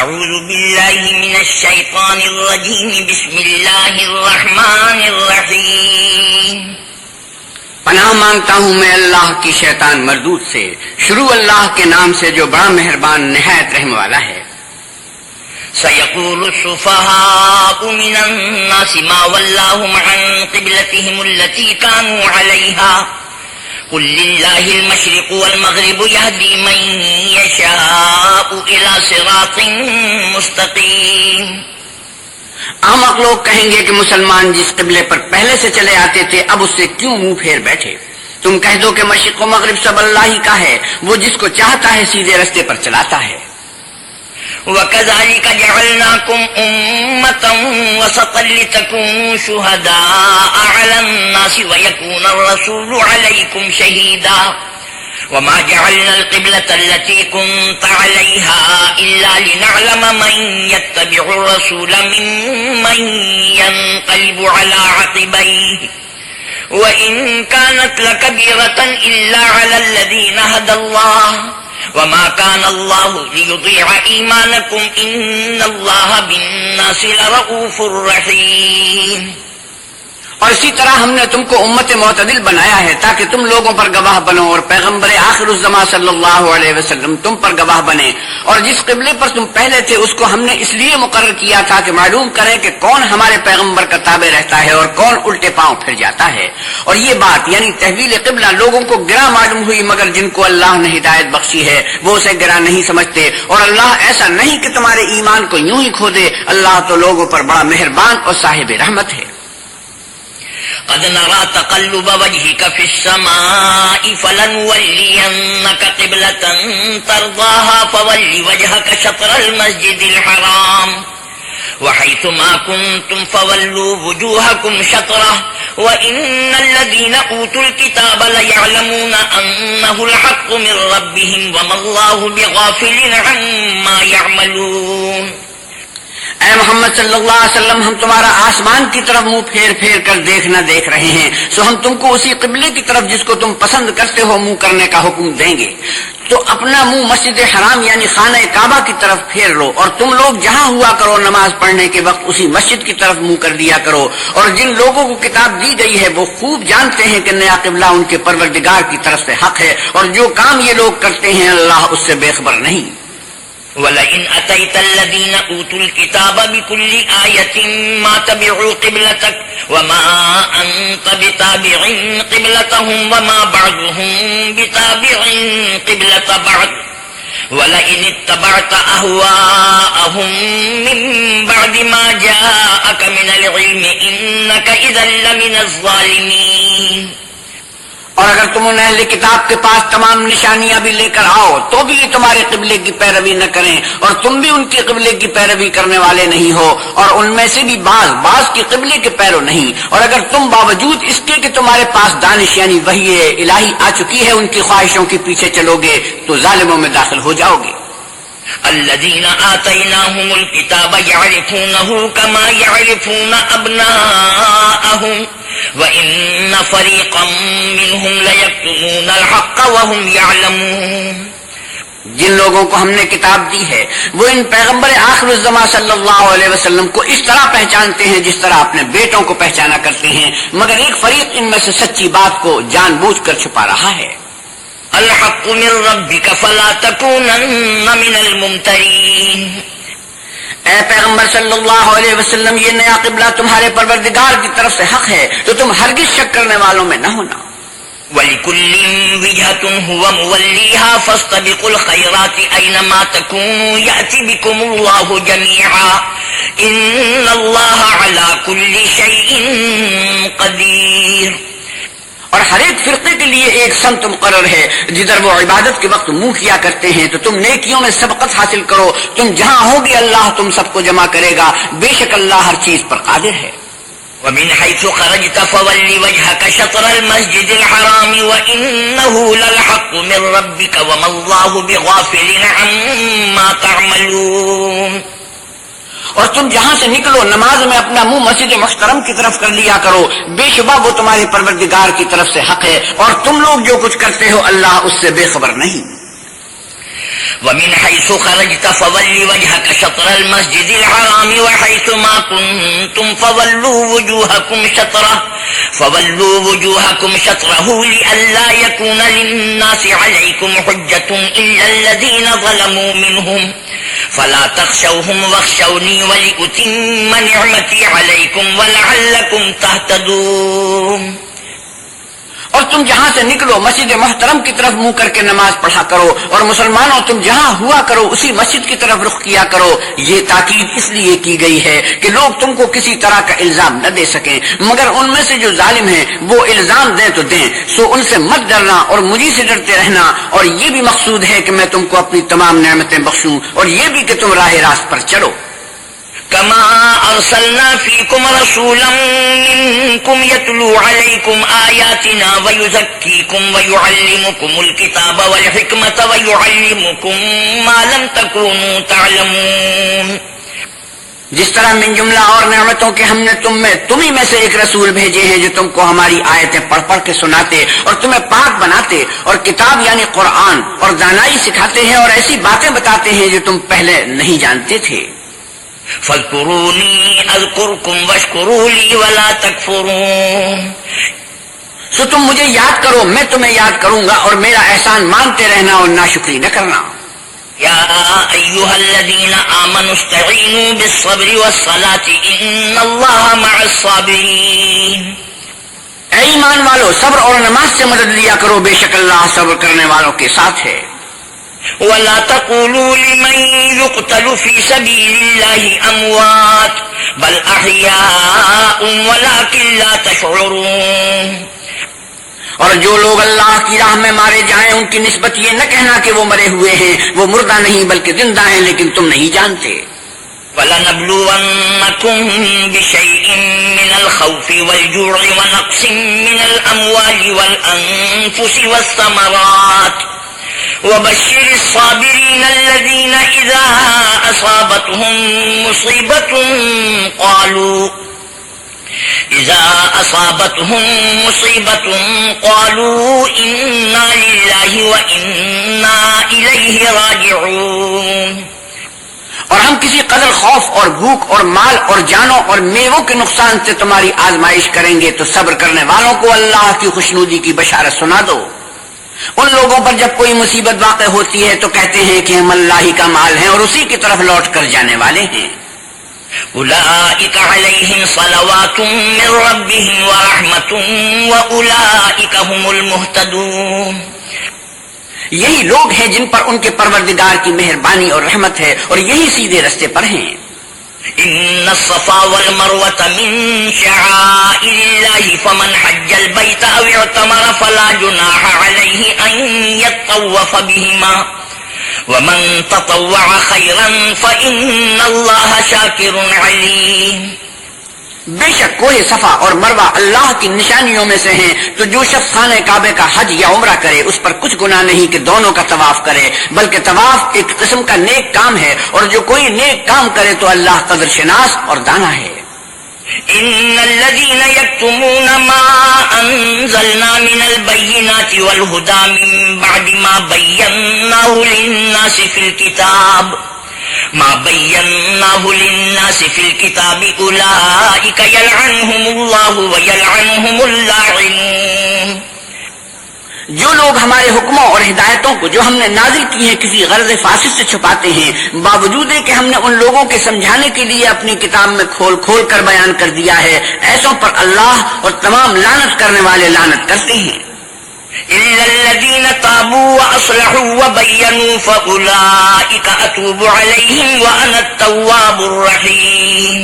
أعوذ بالله من الشيطان الرجيم بسم الله الرحمن الرحيم پناہ مانگتا ہوں میں اللہ کی شیطان مردود سے، شروع اللہ کے نام سے جو بڑا مہربان نہایت رحم والا ہے۔ سيقول السفهاء من الناس ما ولاهم عن قبلتهم التي كانوا عليها قل لله المشرق والمغرب يهدي من يشاء إلى صراط مستقيم۔ احمق لوگ کہیں گے کہ مسلمان جس قبلے پر پہلے سے چلے آتے تھے اب اس سے کیوں منہ پھیر بیٹھے؟ تم کہہ دو کہ مشرق و مغرب سب اللہ ہی کا ہے، وہ جس کو چاہتا ہے سیدھے رستے پر چلاتا ہے۔ وَكَذَلِكَ جَعَلْنَاكُمْ أُمَّةً وَسَطًا لِتَكُونُوا شُهَدَاءَ عَلَى النَّاسِ وَيَكُونَ الرَّسُولُ عَلَيْكُمْ شَهِيدًا وَمَا جَعَلْنَا الْقِبْلَةَ الَّتِي كُنْتَ عَلَيْهَا إِلَّا لِنَعْلَمَ مَنْ يَتَّبِعُ الرَّسُولَ مِمَّنْ يَنْقَلِبُ عَلَى عَقِبَيْهِ وَإِنْ كَانَتْ لَكَبِيرَةً إِلَّا عَلَى الَّذِينَ هَدَى اللَّهُ وَمَا كَانَ اللَّهُ لِيُضِيعَ إِيمَانَكُمْ إِنَّ اللَّهَ بِالنَّاسِ لَرَءُوفٌ رَحِيمٌ۔ اور اسی طرح ہم نے تم کو امت معتدل بنایا ہے تاکہ تم لوگوں پر گواہ بنو اور پیغمبر آخر الزمان صلی اللہ علیہ وسلم تم پر گواہ بنے، اور جس قبلے پر تم پہلے تھے اس کو ہم نے اس لیے مقرر کیا تھا کہ معلوم کریں کہ کون ہمارے پیغمبر کا تابع رہتا ہے اور کون الٹے پاؤں پھر جاتا ہے۔ اور یہ بات یعنی تحویل قبلہ لوگوں کو گرا معلوم ہوئی، مگر جن کو اللہ نے ہدایت بخشی ہے وہ اسے گرا نہیں سمجھتے، اور اللہ ایسا نہیں کہ تمہارے ایمان کو یوں ہی کھو دے، اللہ تو لوگوں پر بڑا مہربان اور صاحب رحمت ہے۔ قد نرى تقلب وجهك في السماء فلنولينك قبلة ترضاها فول وجهك شطر المسجد الحرام وحيث ما كنتم فولوا وجوهكم شطره وإن الذين أوتوا الكتاب ليعلمون أنه الحق من ربهم وما الله بغافل عما يعملون۔ اے محمد صلی اللہ علیہ وسلم، ہم تمہارا آسمان کی طرف منہ پھیر پھیر کر دیکھنا دیکھ رہے ہیں، سو ہم تم کو اسی قبلے کی طرف جس کو تم پسند کرتے ہو منہ کرنے کا حکم دیں گے، تو اپنا منہ مسجد حرام یعنی خانہ کعبہ کی طرف پھیر لو، اور تم لوگ جہاں ہوا کرو نماز پڑھنے کے وقت اسی مسجد کی طرف منہ کر دیا کرو۔ اور جن لوگوں کو کتاب دی گئی ہے وہ خوب جانتے ہیں کہ نیا قبلہ ان کے پروردگار کی طرف سے حق ہے، اور جو کام یہ لوگ کرتے ہیں اللہ اس سے بے خبر نہیں۔ وَلَئِنْ أَتَيْتَ الَّذِينَ أُوتُوا الْكِتَابَ بِكُلِّ آيَةٍ مَا تَبِعُوا قِبْلَتَكَ وَمَا أَنْتَ بِتَابِعٍ قِبْلَتَهُمْ وَمَا بَعْضُهُمْ بِتَابِعٍ قِبْلَةَ بَعْضٍ وَلَئِنِ اتَّبَعْتَ أَهْوَاءَهُمْ مِنْ بَعْدِ مَا جَاءَكَ مِنَ الْعِلْمِ إِنَّكَ إِذًا لَمِنَ الظَّالِمِينَ۔ اور اگر تم ان اہل کتاب کے پاس تمام نشانیاں بھی لے کر آؤ تو بھی یہ تمہارے قبلے کی پیروی نہ کریں، اور تم بھی ان کے قبلے کی پیروی کرنے والے نہیں ہو، اور ان میں سے بھی بعض کے قبلے کے پیرو نہیں۔ اور اگر تم باوجود اس کے کہ تمہارے پاس دانش یعنی وحی الہی آ چکی ہے ان کی خواہشوں کے پیچھے چلو گے تو ظالموں میں داخل ہو جاؤ گے۔ الذين آتيناهم الكتاب يعرفونه كما يعرفون أبناءهم وإن فريقا منهم ليكتمون الحق وهم يعلمون۔ جن لوگوں کو ہم نے کتاب دی ہے وہ ان پیغمبر آخر الزمان صلی اللہ علیہ وسلم کو اس طرح پہچانتے ہیں جس طرح اپنے بیٹوں کو پہچانا کرتے ہیں، مگر ایک فریق ان میں سے سچی بات کو جان بوجھ کر چھپا رہا ہے۔ الحق من ربك فلا تكونن من الممترين۔ اے پیغمبر صلی اللہ علیہ وسلم، یہ نیا قبلہ تمہارے پروردگار کی طرف سے حق ہے تو تم ہرگز شک کرنے والوں میں نہ ہونا۔ وَلِكُلٍّ وِجْهَةٌ هُوَ مُوَلِّيهَا فَاسْتَبِقُوا الْخَيْرَاتِ أَيْنَمَا تَكُونُوا يَأْتِ بِكُمُ اللَّهُ جَمِيعًا إِنَّ اللَّهَ عَلَى كُلِّ شَيْءٍ قَدِيرٌ۔ اور ہر ایک فرقے کے لیے ایک سمت مقرر ہے، جدھر وہ عبادت کے وقت منہ کیا کرتے ہیں تو تم نیکیوں میں سبقت حاصل کرو، تم جہاں ہوگے اللہ تم سب کو جمع کرے گا، بے شک اللہ ہر چیز پر قادر ہے۔ وَمِنْ حَيْثُ خَرَجْتَ فَوَلِّ وَجْهَكَ شَطْرَ الْمَسْجِدِ الْحَرَامِ وَإِنَّهُ لَلْحَقُّ مِنْ رَبِّكَ وَمَا اللَّهُ بِغَافِلٍ عَمَّا تَعْمَلُونَ۔ اور تم جہاں سے نکلو نماز میں اپنا منہ مسجد محترم کی طرف کر لیا کرو، بے شبہ وہ تمہارے پروردگار کی طرف سے حق ہے، اور تم لوگ جو کچھ کرتے ہو اللہ اس سے بے خبر نہیں۔ ومن حيث خرجت فول وجهك شطر المسجد الحرام وحيث ما كنتم فولوا وجوهكم شطره لئلا يكون للناس عليكم حجة إلا الذين ظلموا منهم فلا تخشوهم واخشوني ولأتم نعمتي عليكم ولعلكم تهتدون. اور تم جہاں سے نکلو مسجد محترم کی طرف منہ کر کے نماز پڑھا کرو، اور مسلمانوں تم جہاں ہوا کرو اسی مسجد کی طرف رخ کیا کرو. یہ تاکید اس لیے کی گئی ہے کہ لوگ تم کو کسی طرح کا الزام نہ دے سکیں، مگر ان میں سے جو ظالم ہیں وہ الزام دیں تو دیں، سو ان سے مت ڈرنا اور مجھے سے ڈرتے رہنا. اور یہ بھی مقصود ہے کہ میں تم کو اپنی تمام نعمتیں بخشوں، اور یہ بھی کہ تم راہ راست پر چلو. كما أرسلنا فيكم رسولا منكم يتلو عليكم آياتنا ويزكيكم ويعلمكم الكتاب والحكمة ويعلمكم ما لم تكونوا تعلمون. جس طرح من جملہ اور نعمتوں کے ہم نے تمہیں میں سے ایک رسول بھیجے ہیں جو تم کو ہماری آیتیں پڑھ پڑھ کے سناتے اور تمہیں پاک بناتے اور کتاب یعنی قرآن اور دانائی سکھاتے ہیں اور ایسی باتیں بتاتے ہیں جو تم پہلے نہیں جانتے تھے. فاذكروني اذكركم واشكروا لي ولا تكفرون. سو تم مجھے یاد کرو میں تمہیں یاد کروں گا اور میرا احسان مانتے رہنا اور ناشکری نہ کرنا. يا أيها الذين آمنوا استعينوا بالصبر والصلاة إن الله مع الصابرين. اے ایمان والو صبر اور نماز سے مدد لیا کرو، بے شک اللہ صبر کرنے والوں کے ساتھ ہے. ولا تقولوا لمن يقتل في سبيل الله أموات بل أحياء ولكن لا تشعرون. اور جو لوگ اللہ کی راہ میں مارے جائیں ان کی نسبت یہ نہ کہنا کہ وہ مرے ہوئے ہیں، وہ مردہ نہیں بلکہ زندہ ہیں لیکن تم نہیں جانتے. وَلَنَبْلُوَنَّكُمْ بِشَيْءٍ مِّنَ الْخَوْفِ وَالْجُوعِ وَنَقْصٍ مِّنَ الْأَمْوَالِ وَالْأَنفُسِ وَالثَّمَرَاتِ وَبَشِّرِ الصَّابِرِينَ الَّذِينَ إِذَا أَصَابَتْهُم مُّصِيبَةٌ قَالُوا إِنَّا لِلَّهِ وَإِنَّا إِلَيْهِ راجعون. اور ہم کسی قدر خوف اور بھوک اور مال اور جانوں اور میووں کے نقصان سے تمہاری آزمائش کریں گے تو صبر کرنے والوں کو اللہ کی خوشنودی کی بشارت سنا دو. ان لوگوں پر جب کوئی مصیبت واقع ہوتی ہے تو کہتے ہیں کہ ہم اللہ ہی کا مال ہیں اور اسی کی طرف لوٹ کر جانے والے ہیں. أولئك عليهم صلوات من ربهم ورحمة وأولئك هم المهتدون. یہی لوگ ہیں جن پر ان کے پروردگار کی مہربانی اور رحمت ہے اور یہی سیدھے رستے پر ہیں. إن الصفا والمروة من شعائر الله فمن حج البيت أو اعتمر فلا جناح عليه أن يطوف بهما ومن تطوع خيرا فإن الله شاكر عليم. بے شک کوہ صفا اور مروہ اللہ کی نشانیوں میں سے ہیں، تو جو شخص خانہ کعبے کا حج یا عمرہ کرے اس پر کچھ گناہ نہیں کہ دونوں کا طواف کرے، بلکہ طواف ایک قسم کا نیک کام ہے، اور جو کوئی نیک کام کرے تو اللہ قدر شناس اور دانا ہے. إن الذين يكتمون ما أنزلنا من البينات والهدى من بعد ما بيناه للناس في الكتاب أولئك يلعنهم الله ويلعنهم اللاعنون. جو لوگ ہمارے حکموں اور ہدایتوں کو جو ہم نے نازل کی ہیں کسی غرض فاسد سے چھپاتے ہیں، باوجود ہے کہ ہم نے ان لوگوں کے سمجھانے کے لیے اپنی کتاب میں کھول کھول کر بیان کر دیا ہے، ایسوں پر اللہ اور تمام لعنت کرنے والے لعنت کرتے ہیں. إلا الذين تابوا وأصلحوا وبينوا فأولئك أتوب عليهم وأنا التواب الرحيم.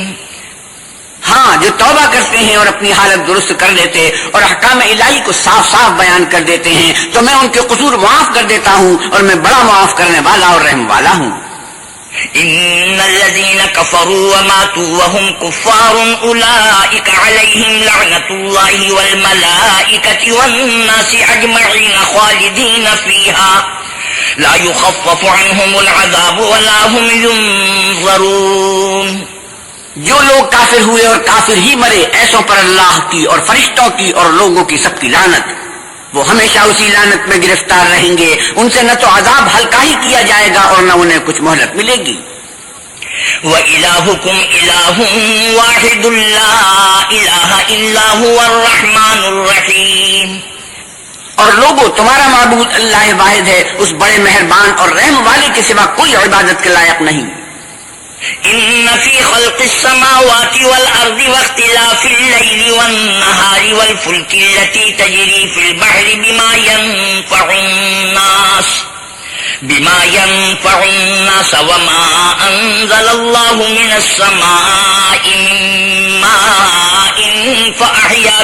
ہاں جو توبہ کرتے ہیں اور اپنی حالت درست کر دیتے اور احکام الہی کو صاف صاف بیان کر دیتے ہیں تو میں ان کے قصور معاف کر دیتا ہوں اور میں بڑا معاف کرنے والا اور رحم والا ہوں. إن الذين كفروا وماتوا وهم كفار أولئك عليهم لعنة الله والملائكة والناس أجمعين خالدين فيها لا يخفف عنهم العذاب ولا هم ينظرون. جو لوگ کافر ہوئے اور کافر ہی مرے ایسوں پر اللہ کی اور فرشتوں کی اور لوگوں کی سب کی لعنت. وہ ہمیشہ اسی لعنت میں گرفتار رہیں گے. ان سے نہ تو عذاب ہلکا ہی کیا جائے گا اور نہ انہیں کچھ مہلت ملے گی. وَإِلَٰهُكُمْ إِلَٰهٌ وَاحِدٌ لَا إِلَٰهَ إِلَّا هُوَ الرَّحْمَٰنُ الرَّحِيمُ. اور لوگوں تمہارا معبود اللہ واحد ہے، اس بڑے مہربان اور رحم والے کے سوا کوئی عبادت کے لائق نہیں. إِنَّ فِي خَلْقِ السَّمَاوَاتِ وَالْأَرْضِ وَاخْتِلَافِ اللَّيْلِ وَالنَّهَارِ وَالْفُلْكِ الَّتِي تَجْرِي فِي الْبَحْرِ بما ينفع الناس وما أنزل الله من السماء من ماء فأحيا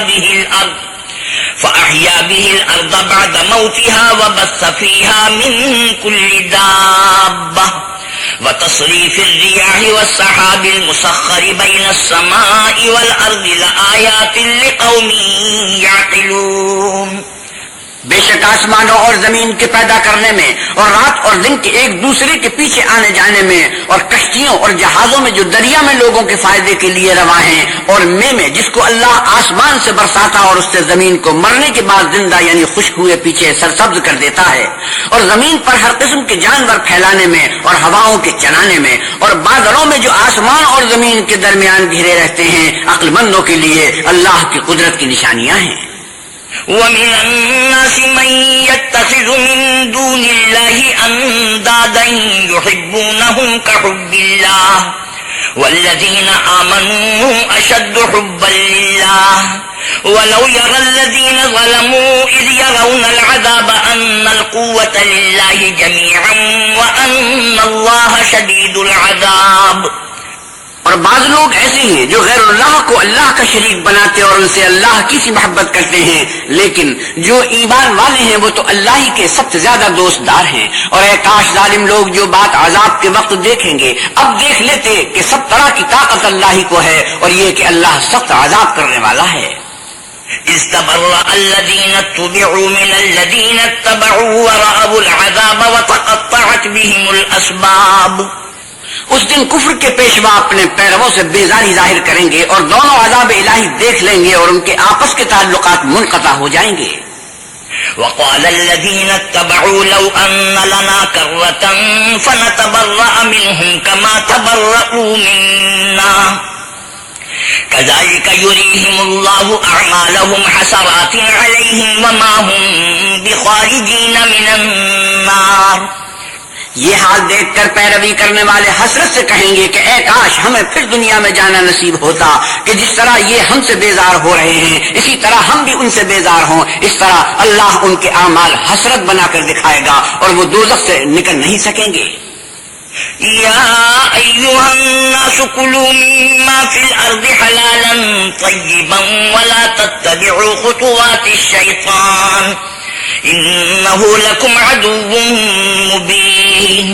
به الأرض بعد موتها وبث فيها من كل دابة وتصريف الرياح والسحاب المسخر بين السماء والأرض لآيات لقوم يعقلون. بے شک آسمانوں اور زمین کے پیدا کرنے میں اور رات اور دن کے ایک دوسرے کے پیچھے آنے جانے میں اور کشتیوں اور جہازوں میں جو دریا میں لوگوں کے فائدے کے لیے رواں ہیں اور میں جس کو اللہ آسمان سے برساتا اور اس سے زمین کو مرنے کے بعد زندہ یعنی خشک ہوئے پیچھے سرسبز کر دیتا ہے اور زمین پر ہر قسم کے جانور پھیلانے میں اور ہواؤں کے چلانے میں اور بادلوں میں جو آسمان اور زمین کے درمیان گھرے رہتے ہیں عقل مندوں کے لیے اللہ کی قدرت کی نشانیاں ہیں. وَمِنَ النَّاسِ مَن يَتَّخِذُ مِن دُونِ اللَّهِ أَندَادًا يُحِبُّونَهُمْ كَحُبِّ اللَّهِ وَالَّذِينَ آمَنُوا أَشَدُّ حُبًّا لِلَّهِ وَلَوْ يَرَى الَّذِينَ ظَلَمُوا إِذْ يَرَوْنَ الْعَذَابَ أَنَّ الْقُوَّةَ لِلَّهِ جَمِيعًا وَأَنَّ اللَّهَ شَدِيدُ الْعَذَابِ. اور بعض لوگ ایسے ہیں جو غیر اللہ کو اللہ کا شریک بناتے اور ان سے اللہ کی سی محبت کرتے ہیں، لیکن جو ایمان والے ہیں وہ تو اللہ ہی کے سب سے زیادہ دوست دار ہیں. اور اے کاش ظالم لوگ جو بات عذاب کے وقت دیکھیں گے اب دیکھ لیتے کہ سب طرح کی طاقت اللہ ہی کو ہے اور یہ کہ اللہ سخت عذاب کرنے والا ہے. استبرأ الذين اتبعوا من الذين اتبعوا ورأوا العذاب وتقطعت بهم الأسباب. اس دن کفر کے پیشوا اپنے پیرووں سے بیزاری ظاہر کریں گے اور دونوں عذاب الہی دیکھ لیں گے اور ان کے آپس کے تعلقات منقطع ہو جائیں گے. وقال الذين اتبعوا لو أن لنا كرة فنتبرأ منهم كما تبرأوا منا كذلك يريهم الله أعمالهم حسرات عليهم وما هم بخارجين من النار. یہ حال دیکھ کر پیروی کرنے والے حسرت سے کہیں گے کہ اے کاش ہمیں پھر دنیا میں جانا نصیب ہوتا کہ جس طرح یہ ہم سے بیزار ہو رہے ہیں اسی طرح ہم بھی ان سے بیزار ہوں. اس طرح اللہ ان کے اعمال حسرت بنا کر دکھائے گا اور وہ دوزخ سے نکل نہیں سکیں گے. یا ایھا الناس کلوا مما فی الارض حلالا طیبا ولا تتبعوا خطوات الشیطان انه لکم عدو مبین.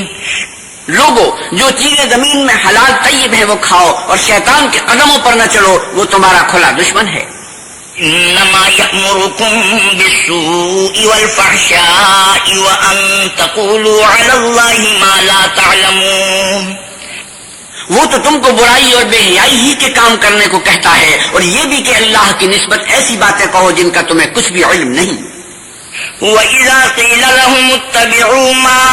لوگوں جو چیزیں زمین میں حلال طیب ہیں وہ کھاؤ اور شیطان کے قدموں پر نہ چلو، وہ تمہارا کھلا دشمن ہے. انما یأمرکم بالسوء والفحشاء وان تقولوا علی اللہ ما لا تعلمون. وہ تو تم کو برائی اور بے حیائی ہی کے کام کرنے کو کہتا ہے اور یہ بھی کہ اللہ کی نسبت ایسی باتیں کہو جن کا تمہیں کچھ بھی علم نہیں. وَإِذَا قِيلَ لَهُمُ اتَّبِعُوا مَا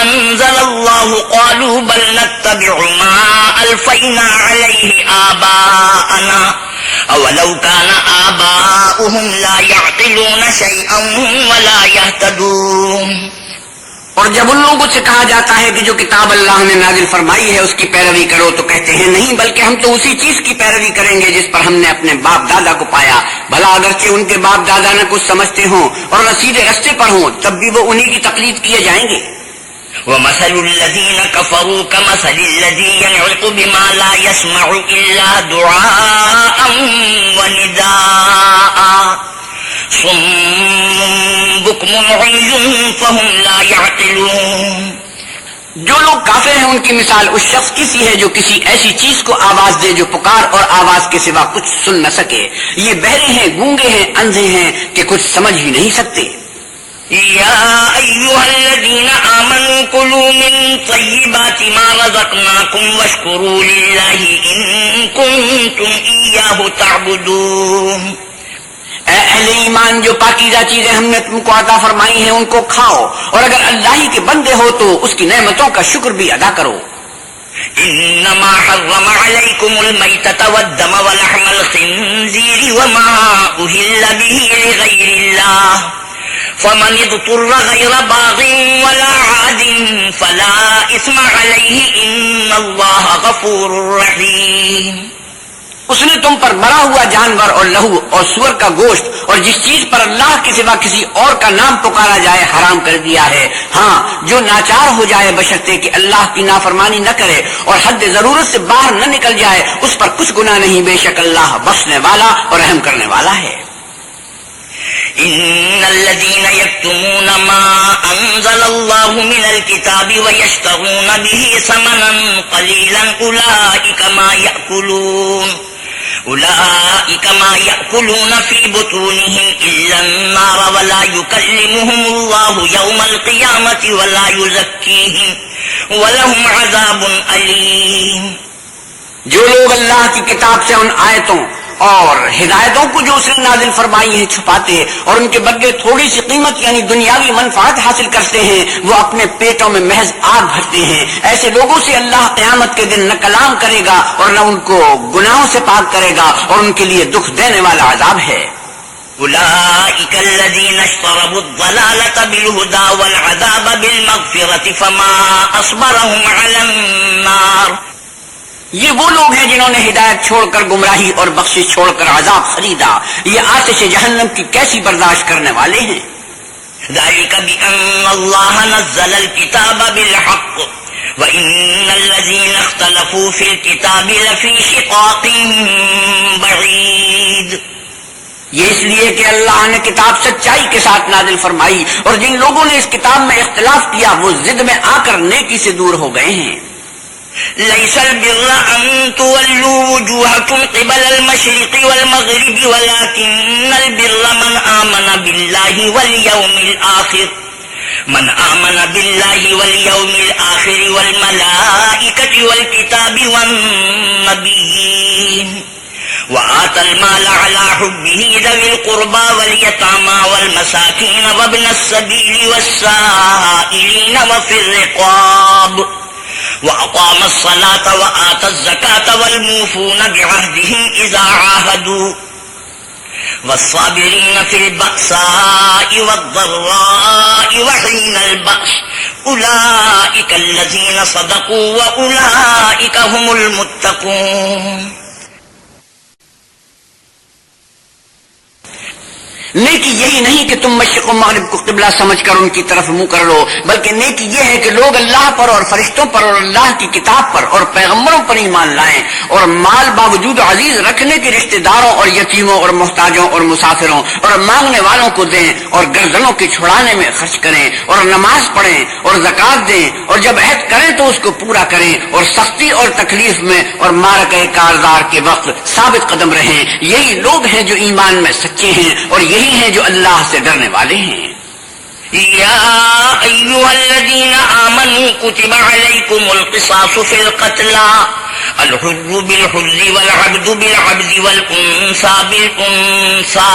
أَنزَلَ اللَّهُ قَالُوا بَلْ نَتَّبِعُ مَا أَلْفَيْنَا عَلَيْهِ آبَاءَنَا أَوَلَوْ كَانَ آبَاؤُهُمْ لَا يَعْقِلُونَ شَيْئًا وَلَا يَهْتَدُونَ. اور جب ان لوگوں سے کہا جاتا ہے کہ جو کتاب اللہ نے نازل فرمائی ہے اس کی پیروی کرو تو کہتے ہیں نہیں بلکہ ہم تو اسی چیز کی پیروی کریں گے جس پر ہم نے اپنے باپ دادا کو پایا. بھلا اگرچہ ان کے باپ دادا نہ کچھ سمجھتے ہوں اور نہ سیدھے رستے پر ہوں تب بھی وہ انہی کی تقلید کیے جائیں گے. وَمَثَلُ الَّذِينَ كَفَرُوا كَمَثَلِ الَّذِي يَنْعِقُ بِمَا لَا يَسْمَعُ إِلَّا دُعَاءً وَنِدَاءً صُمٌّ بُكْمٌ عُمْيٌ فَهُمْ لَا يَعْقِلُونَ. جو لوگ کافر ہیں ان کی مثال اس شخص کی سی ہے جو کسی ایسی چیز کو آواز دے جو پکار اور آواز کے سوا کچھ سن نہ سکے. یہ بہرے ہیں، گونگے ہیں، اندھے ہیں کہ کچھ سمجھ ہی نہیں سکتے. یا ایھا الذین آمنوا کلوا من طیبات ما رزقناکم واشکروا للہ ان کنتم ایاہ تعبدون. اے اہل ایمان، جو پاکیزہ چیزیں ہم نے تم کو عطا فرمائی ہیں ان کو کھاؤ، اور اگر اللہ ہی کے بندے ہو تو اس کی نعمتوں کا شکر بھی ادا کرو۔ انما حرم عليكم الميتة والدم ولحم الخنزير وما أهل به لغير الله فمن اضطر غير باغ ولا عاد فلا إثم عليه إن الله غفور رحيم۔ اس نے تم پر مرا ہوا جانور اور لہو اور سور کا گوشت اور جس چیز پر اللہ کے سوا کسی اور کا نام پکارا جائے حرام کر دیا ہے۔ ہاں، جو ناچار ہو جائے بشرطے کہ اللہ کی نافرمانی نہ کرے اور حد ضرورت سے باہر نہ نکل جائے، اس پر کچھ گناہ نہیں، بے شک اللہ بخشنے والا اور رحم کرنے والا ہے۔ ان الذين يكتمون ما انزل الله من الكتاب ويشترون به ثمنا قليلا اولئك ما يأكلون في بطونهم الا النار ولا يكلمهم الله يوم القيامة ولا يزكيهم ولهم عذاب أليم۔ جو لوگ اللہ کی کتاب سے ان آیتوں اور ہدایتوں کو جو اس نے نازل فرمائی ہیں چھپاتے اور ان کے بدلے تھوڑی سی قیمت یعنی دنیاوی منفعت حاصل کرتے ہیں، وہ اپنے پیٹوں میں محض آگ بھرتے ہیں۔ ایسے لوگوں سے اللہ قیامت کے دن نہ کلام کرے گا اور نہ ان کو گناہوں سے پاک کرے گا، اور ان کے لیے دکھ دینے والا عذاب ہے۔ أولئك الذين اشتروا الضلالة بالهدى والعذاب بالمغفرة فما أصبرهم على النار۔ یہ وہ لوگ ہیں جنہوں نے ہدایت چھوڑ کر گمراہی اور بخشش چھوڑ کر عذاب خریدا، یہ آتش جہنم کی کیسی برداشت کرنے والے ہیں۔ ذلك بأن الله نزل الكتاب بالحق وإن الذين اختلفوا في الكتاب لفي شقاق بعيد۔ یہ اس لیے کہ اللہ نے کتاب سچائی کے ساتھ نازل فرمائی، اور جن لوگوں نے اس کتاب میں اختلاف کیا وہ ضد میں آ کر نیکی سے دور ہو گئے ہیں۔ ليس البر أن تولوا وجوهكم قبل المشرق والمغرب ولكن البر من آمن بالله واليوم الآخر والملائكة والكتاب والنبيين وآتى المال على حبه ذوي القربى واليتامى والمساكين وابن السبيل والسائلين وفي الرقاب وأقام الصلاة وآتى الزكاة والموفون بعهدهم إذا عاهدوا والصابرين في البأساء والضراء وحين البأس أولئك الذين صدقوا وأولئك هم المتقون۔ نیکی یہی نہیں کہ تم مشرق و مغرب کو قبلہ سمجھ کر ان کی طرف منہ کر لو، بلکہ نیکی یہ ہے کہ لوگ اللہ پر اور فرشتوں پر اور اللہ کی کتاب پر اور پیغمبروں پر ایمان لائیں، اور مال باوجود عزیز رکھنے کے رشتہ داروں اور یتیموں اور محتاجوں اور مسافروں اور مانگنے والوں کو دیں، اور گردنوں کے چھڑانے میں خرچ کریں، اور نماز پڑھیں اور زکوٰۃ دیں، اور جب عہد کریں تو اس کو پورا کریں، اور سختی اور تکلیف میں اور معرکہ کارزار کے وقت ثابت قدم رہیں۔ یہی لوگ ہیں جو ایمان میں سچے ہیں، اور یہی ہیں جو اللہ سے ڈرنے والے ہیں۔ يا أيها الذين آمنوا كتب عليكم القصاص في القتلى الحر بالحر والعبد بالعبد والأنثى بالأنثى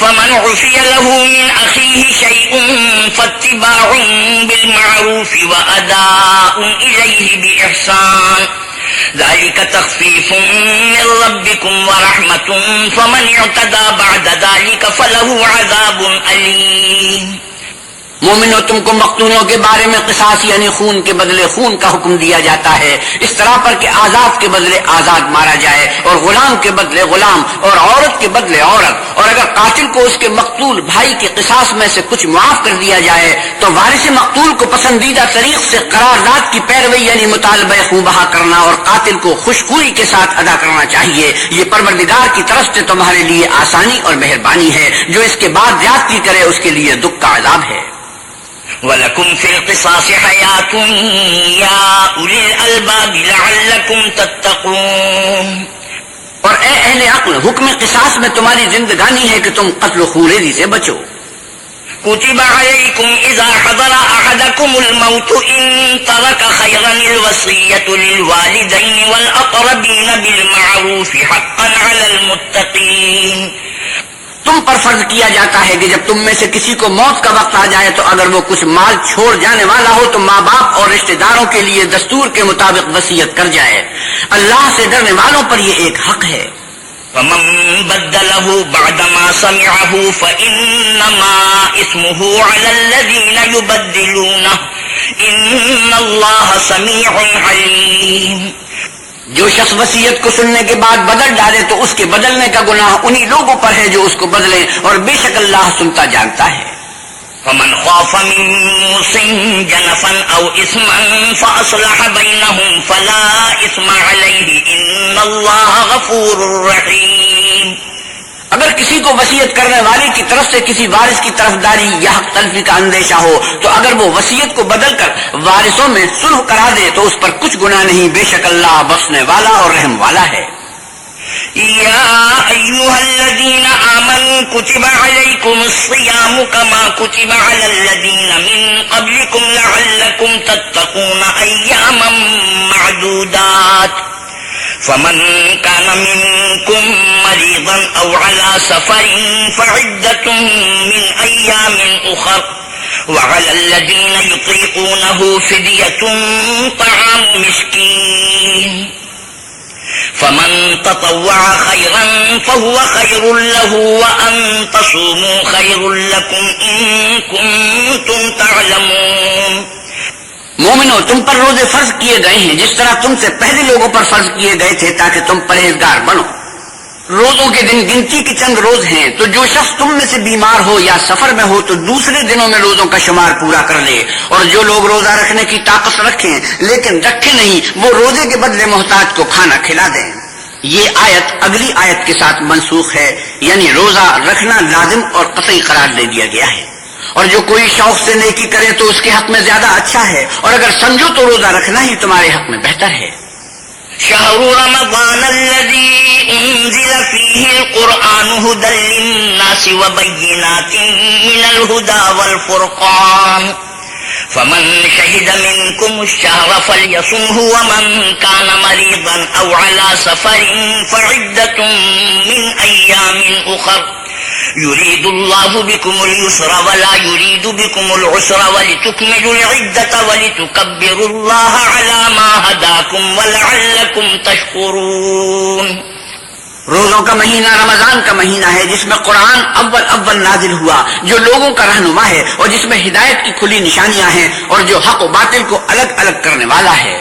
فمن عفي له من أخيه شيء فاتباع بالمعروف وأداء إليه بإحسان ذلك تخفيف من ربكم ورحمة فمن اعتدى بعد ذلك فله عذاب أليم۔ مومنو، تم کو مقتولوں کے بارے میں قصاص یعنی خون کے بدلے خون کا حکم دیا جاتا ہے، اس طرح پر کہ آزاد کے بدلے آزاد مارا جائے، اور غلام کے بدلے غلام، اور عورت کے بدلے عورت، اور اگر قاتل کو اس کے مقتول بھائی کے قصاص میں سے کچھ معاف کر دیا جائے تو وارث مقتول کو پسندیدہ طریق سے قرارداد کی پیروی یعنی مطالبہ خون بہا کرنا اور قاتل کو خوشخوئی کے ساتھ ادا کرنا چاہیے۔ یہ پروردگار کی طرف سے تمہارے لیے آسانی اور مہربانی ہے، جو اس کے بعد زیادتی کرے اس کے لیے دکھ کا عذاب ہے۔ وَلَكُمْ فِي الْقِصَاصِ حَيَاةٌ يَا أُولِي الْأَلْبَابِ لَعَلَّكُمْ تَتَّقُونَ۔ اور اے اہل عقل، حکم قصاص میں تمہاری زندگانی ہے کہ تم قتل و خونریزی سے بچو۔ كتب عليكم إذا حضر أحدكم الموت إن ترك خيرا الوصية للوالدين والأقربين بالمعروف حقا على المتقين۔ تم پر فرض کیا جاتا ہے کہ جب تم میں سے کسی کو موت کا وقت آ جائے تو اگر وہ کچھ مال چھوڑ جانے والا ہو تو ماں باپ اور رشتہ داروں کے لیے دستور کے مطابق وصیت کر جائے. اللہ سے ڈرنے والوں پر یہ ایک حق ہے. فمن بدله بعدما سمعه فإنما اسمه على الذين يبدلونه إن الله سميع عليم. جو شخص وصیت کو سننے کے بعد بدل ڈالے تو اس کے بدلنے کا گناہ انہی لوگوں پر ہے جو اس کو بدلیں، اور بے شک اللہ سنتا جانتا ہے. فمن خاف من موص جنفا او اثما فاصلح بينهم فلا اثم عليه ان الله غفور رحيم. اگر کسی کو وصیت کرنے والے کی طرف سے کسی وارث کی طرفداری یا حق تلفی کا اندیشہ ہو تو اگر وہ وصیت کو بدل کر وارثوں میں صلح کرا دے تو اس پر کچھ گناہ نہیں، بے شک اللہ بخشنے والا اور رحم والا ہے. يا أيها الذين آمنوا كتب عليكم الصيام كما كتب على الذين من قبلكم لعلكم تتقون أياما معدودات. فمن كان منكم مريضا أو على سفر فعدة من أيام أخر وعلى الذين يطيقونه فدية طعام مسكين فمن تطوع خيرا فهو خير له وأن تصوموا خير لكم إن كنتم تعلمون. مومنو، تم پر روزے فرض کیے گئے ہیں جس طرح تم سے پہلے لوگوں پر فرض کیے گئے تھے تاکہ تم پرہیزگار بنو. روزوں کے دن گنتی کے چند روز ہیں، تو جو شخص تم میں سے بیمار ہو یا سفر میں ہو تو دوسرے دنوں میں روزوں کا شمار پورا کر لے. اور جو لوگ روزہ رکھنے کی طاقت رکھیں لیکن رکھے نہیں، وہ روزے کے بدلے محتاج کو کھانا کھلا دیں. یہ آیت اگلی آیت کے ساتھ منسوخ ہے، یعنی روزہ رکھنا لازم اور قطعی قرار دے دیا گیا ہے. اور جو کوئی شوق سے نیکی کرے تو اس کے حق میں زیادہ اچھا ہے، اور اگر سمجھو تو روزہ رکھنا ہی تمہارے حق میں بہتر ہے. شهر رمضان الذي أنزل فيه القرآن هدى للناس وبينات من الهدى والفرقان فمن شهد منكم الشهر فليصمه ومن كان مريضا أو على سفر فعدة من أيام أخر يريد الله بكم اليسر ولا يريد بكم العسر ولتكملوا العدة ولتكبروا الله على ما هداكم ولعلكم تشكرون. روزوں کا مہینہ رمضان کا مہینہ ہے جس میں قرآن اول نازل ہوا، جو لوگوں کا رہنما ہے اور جس میں ہدایت کی کھلی نشانیاں ہیں اور جو حق و باطل کو الگ الگ کرنے والا ہے.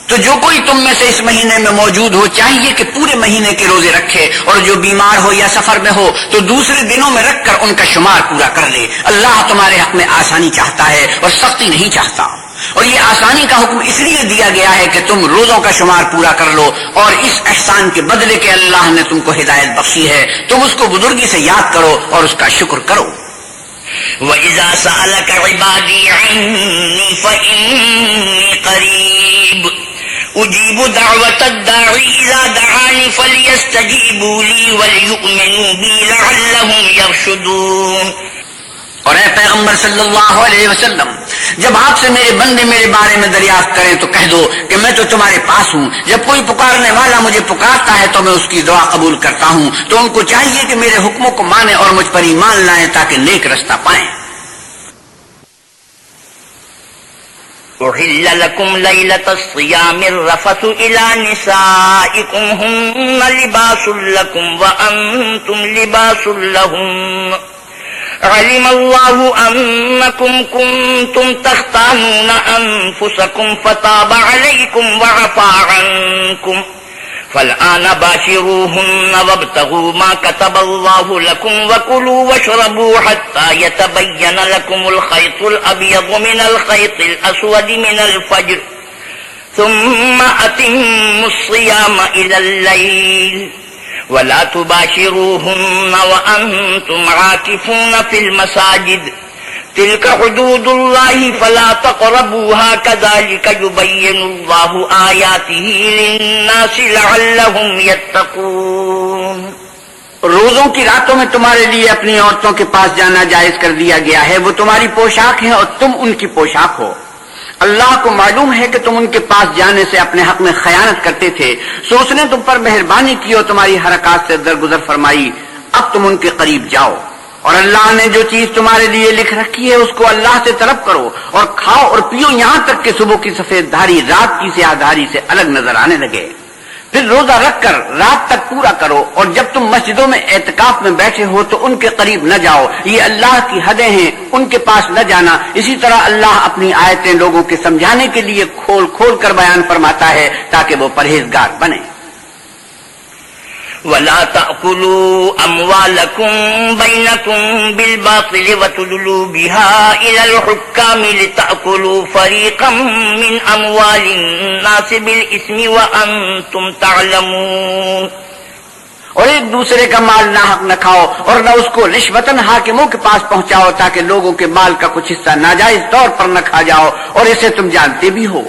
تو جو کوئی تم میں سے اس مہینے میں موجود ہو چاہیے کہ پورے مہینے کے روزے رکھے، اور جو بیمار ہو یا سفر میں ہو تو دوسرے دنوں میں رکھ کر ان کا شمار پورا کر لے. اللہ تمہارے حق میں آسانی چاہتا ہے اور سختی نہیں چاہتا. اور یہ آسانی کا حکم اس لیے دیا گیا ہے کہ تم روزوں کا شمار پورا کر لو، اور اس احسان کے بدلے کے اللہ نے تم کو ہدایت بخشی ہے، تم اس کو بزرگی سے یاد کرو اور اس کا شکر کرو. وَإِذَا سَأَلَكَ عِبَادِي عَنِّي فَإِنِّي قَرِيبٌ أُجِيبُ دَعْوَةَ الدَّاعِ إِذَا دَعَانِ فَلْيَسْتَجِيبُوا لِي وَلْيُؤْمِنُوا بِي لَعَلَّهُمْ يَرْشُدُونَ. اور اے پیغمبر صلی اللہ علیہ وسلم، جب آپ سے میرے بندے میرے بارے میں دریافت کریں تو کہہ دو کہ میں تو تمہارے پاس ہوں. جب کوئی پکارنے والا مجھے پکارتا ہے تو میں اس کی دعا قبول کرتا ہوں. تو ان کو چاہیے کہ میرے حکموں کو مانیں اور مجھ پر ایمان لائیں تاکہ نیک رستہ پائیں. أحل لكم ليلة الصيام الرفث إلى نسائكم هن لباس لكم وأنتم لباس لهن علم الله أنكم كنتم تختانون أنفسكم فتاب عليكم وعفى عنكم فالآن باشروهن وابتغوا ما كتب الله لكم وكلوا واشربوا حتى يتبين لكم الخيط الأبيض من الخيط الأسود من الفجر ثم أتموا الصيام إلى الليل ولا تباشروهن وأنتم عاكفون في المساجد تلك حدود الله فلا تقربوها كذلك يبين الله آياته للناس لعلهم يتقون. روزوں کی راتوں میں تمہارے لیے اپنی عورتوں کے پاس جانا جائز کر دیا گیا ہے. وہ تمہاری پوشاک ہیں اور تم ان کی پوشاک ہو. اللہ کو معلوم ہے کہ تم ان کے پاس جانے سے اپنے حق میں خیانت کرتے تھے، سو اس نے تم پر مہربانی کی اور تمہاری حرکات سے درگزر فرمائی. اب تم ان کے قریب جاؤ، اور اللہ نے جو چیز تمہارے لیے لکھ رکھی ہے اس کو اللہ سے طلب کرو، اور کھاؤ اور پیو یہاں تک کہ صبح کی سفید دھاری رات کی سیاہ دھاری سے الگ نظر آنے لگے، پھر روزہ رکھ کر رات تک پورا کرو، اور جب تم مسجدوں میں اعتکاف میں بیٹھے ہو تو ان کے قریب نہ جاؤ، یہ اللہ کی حدیں ہیں، ان کے پاس نہ جانا۔ اسی طرح اللہ اپنی آیتیں لوگوں کے سمجھانے کے لیے کھول کھول کر بیان فرماتا ہے تاکہ وہ پرہیزگار بنے۔ وَلَا تَأْكُلُوا أَمْوَالَكُمْ بَيْنَكُمْ بِالْبَاطِلِ وَتُدْلُوا بِهَا إِلَى الْحُكَّامِ لِتَأْكُلُوا فَرِيقًا مِّنْ أَمْوَالِ النَّاسِ بِالْإِثْمِ وَأَنْتُمْ تَعْلَمُونَ، اور ایک دوسرے کا مال ناحق نہ کھاؤ اور نہ اس کو رشوتاً حاکموں کے پاس پہنچاؤ تاکہ لوگوں کے مال کا کچھ حصہ ناجائز طور پر نہ کھا جاؤ، اور اسے تم جانتے بھی ہو۔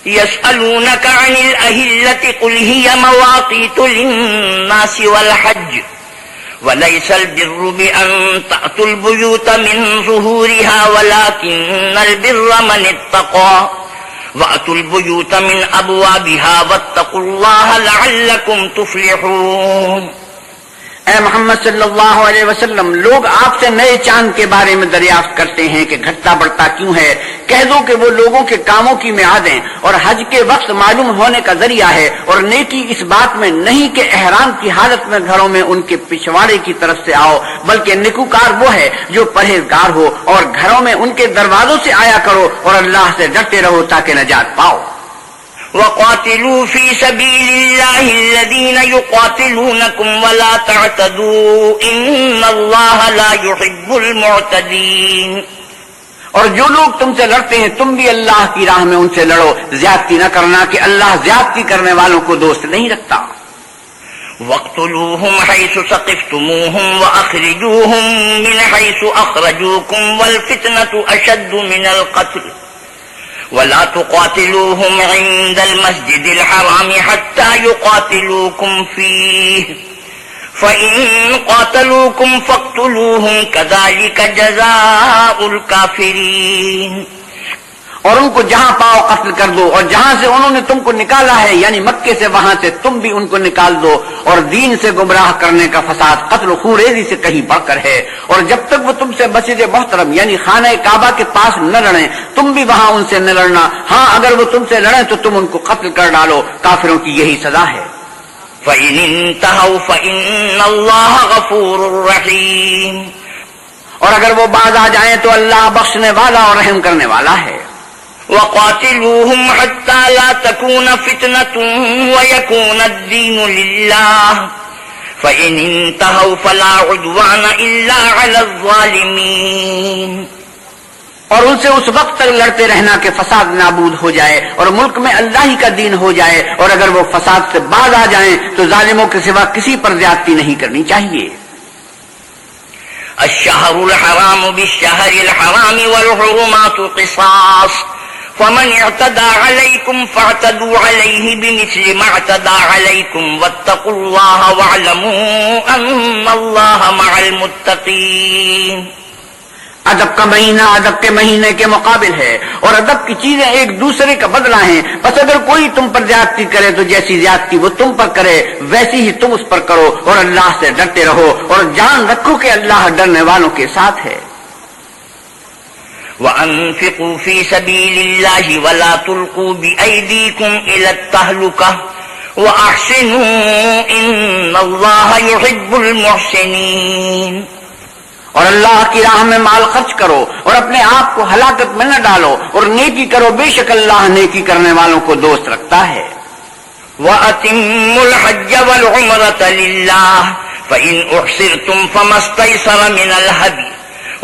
يسألونك عن الأهلة قل هي مواقيت للناس والحج وليس البر بأن تأتوا البيوت من ظهورها ولكن البر من اتقى وأتوا البيوت من أبوابها واتقوا الله لعلكم تفلحون۔ اے محمد صلی اللہ علیہ وسلم، لوگ آپ سے نئے چاند کے بارے میں دریافت کرتے ہیں کہ گھٹتا بڑھتا کیوں ہے، کہہ دو کہ وہ لوگوں کے کاموں کی میعادیں اور حج کے وقت معلوم ہونے کا ذریعہ ہے، اور نیکی اس بات میں نہیں کہ احرام کی حالت میں گھروں میں ان کے پچھواڑے کی طرف سے آؤ، بلکہ نیکوکار وہ ہے جو پرہیزگار ہو، اور گھروں میں ان کے دروازوں سے آیا کرو اور اللہ سے ڈرتے رہو تاکہ نجات پاؤ۔ وقاتلوا في سبيل الله الذين يقاتلونكم ولا تعتدوا إن الله لا يحب المعتدين، اور جو لوگ تم سے لڑتے ہیں تم بھی اللہ کی راہ میں ان سے لڑو، زیادتی نہ کرنا کہ اللہ زیادتی کرنے والوں کو دوست نہیں رکھتا۔ واقتلوهم حيث ثقفتموهم وأخرجوهم من حيث أخرجوكم والفتنة أشد من القتل ولا تقاتلوهم عند المسجد الحرام حتى يقاتلوكم فيه فإن قاتلوكم فاقتلوهم كذلك جزاء الكافرين، اور ان کو جہاں پاؤ قتل کر دو، اور جہاں سے انہوں نے تم کو نکالا ہے یعنی مکے سے وہاں سے تم بھی ان کو نکال دو، اور دین سے گمراہ کرنے کا فساد قتل و خوریزی سے کہیں بڑھ کر ہے، اور جب تک وہ تم سے مسجد محترم یعنی خانہ کعبہ کے پاس نہ لڑیں تم بھی وہاں ان سے نہ لڑنا، ہاں اگر وہ تم سے لڑیں تو تم ان کو قتل کر ڈالو، کافروں کی یہی سزا ہے۔ فَإِنِ انتهوا فَإِنَّ اللَّهَ غَفُورٌ رَحِيمٌ، اور اگر وہ باز آ جائیں تو اللہ بخشنے والا اور رحم کرنے والا ہے۔ وقاتلوهم حتى لا تكون فتنة ويكون الدين لله فإن انتهوا فلا عدوان إلا على الظالمين، اور ان سے اس وقت تک لڑتے رہنا کہ فساد نابود ہو جائے اور ملک میں اللہ ہی کا دین ہو جائے، اور اگر وہ فساد سے باز آ جائیں تو ظالموں کے سوا کسی پر زیادتی نہیں کرنی چاہیے۔ الشهر الحرام بالشهر الحرام والحرمات قصاص فمن اعتدى عليكم فاعتدوا عليه بمثل ما اعتدى عليكم واتقوا الله واعلموا أن الله مع المتقين۔ ادب کا مہینہ ادب کے مہینے کے مقابل ہے، اور ادب کی چیزیں ایک دوسرے کا بدلہ ہیں، بس اگر کوئی تم پر زیادتی کرے تو جیسی زیادتی وہ تم پر کرے ویسی ہی تم اس پر کرو، اور اللہ سے ڈرتے رہو اور جان رکھو کہ اللہ ڈرنے والوں کے ساتھ ہے۔ وَأَنفِقُوا فِي سَبِيلِ اللَّهِ وَلَا تُلْقُوا بِأَيْدِيكُمْ إِلَى التَّهْلُكَةِ وَأَحْسِنُوا إِنَّ اللَّهَ يُحِبُّ الْمُحْسِنِينَ، اور اللہ کی راہ میں مال خرچ کرو اور اپنے آپ کو ہلاکت میں نہ ڈالو، اور نیکی کرو، بے شک اللہ نیکی کرنے والوں کو دوست رکھتا ہے۔ وَأَتِمُّوا الْحَجَّ وَالْعُمْرَةَ لِلَّهِ فَإِنْ أُحْصِرْتُمْ فَمَا اسْتَيْسَرَ مِنَ الْهَدْيِ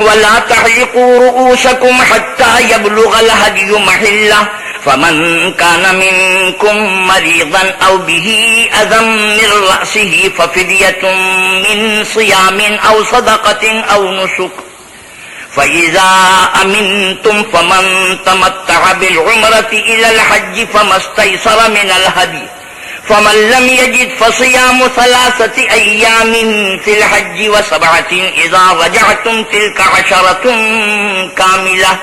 وَلَا تَحْلِقُوا رُؤُوسَكُمْ حَتَّى يَبْلُغَ الْهَدْيُ مَحِلَّهُ فَمَنْ كَانَ مِنْكُمْ مَرِيضًا أَوْ بِهِ أَذًى مِنْ رَأْسِهِ فَفِدْيَةٌ مِنْ صِيَامٍ أَوْ صَدَقَةٍ أَوْ نُسُكٍ فَإِذَا أَمِنْتُمْ فَمَنْ تَمَتَّعَ بِالْعُمْرَةِ إِلَى الْحَجِّ فَمَا اسْتَيْسَرَ مِنَ الْهَدْيِ فمن لم يجد فصيام 3 أيام في الحج و7 إذا رجعتم تلك 10 كاملة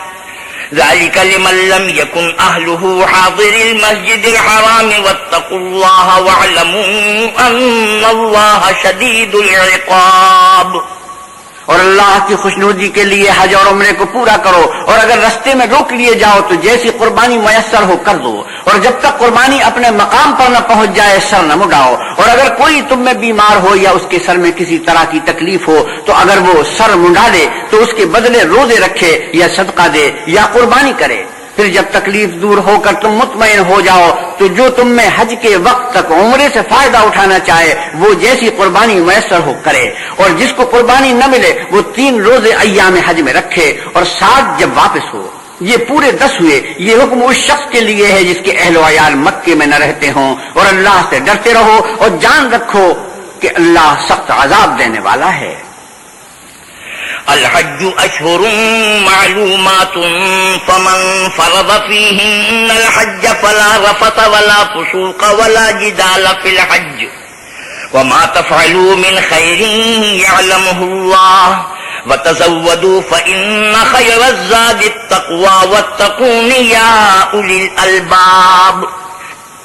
ذلك لمن لم يكن أهله حاضر المسجد الحرام واتقوا الله واعلموا أن الله شديد العقاب. اور اللہ کی خوشنودی کے لیے حج اور عمرے کو پورا کرو، اور اگر رستے میں روک لیے جاؤ تو جیسی قربانی میسر ہو کر دو، اور جب تک قربانی اپنے مقام پر نہ پہنچ جائے سر نہ مڈاؤ. اور اگر کوئی تم میں بیمار ہو یا اس کے سر میں کسی طرح کی تکلیف ہو تو اگر وہ سر منڈا دے تو اس کے بدلے روزے رکھے یا صدقہ دے یا قربانی کرے. پھر جب تکلیف دور ہو کر تم مطمئن ہو جاؤ تو جو تم میں حج کے وقت تک عمرے سے فائدہ اٹھانا چاہے وہ جیسی قربانی میسر ہو کرے. اور جس کو قربانی نہ ملے وہ 3 روزے ایام حج میں رکھے اور 7 جب واپس ہو. یہ پورے 10 ہوئے. یہ حکم اس شخص کے لیے ہے جس کے اہل و عیال مکے میں نہ رہتے ہوں. اور اللہ سے ڈرتے رہو اور جان رکھو کہ اللہ سخت عذاب دینے والا ہے. الحج أشهر معلومات فمن فرض فيهن الحج فلا رفث ولا فسوق ولا جدال في الحج وما تفعلوا من خير يعلمه الله وتزودوا فإن خير الزاد التقوى واتقون يا أولي الألباب.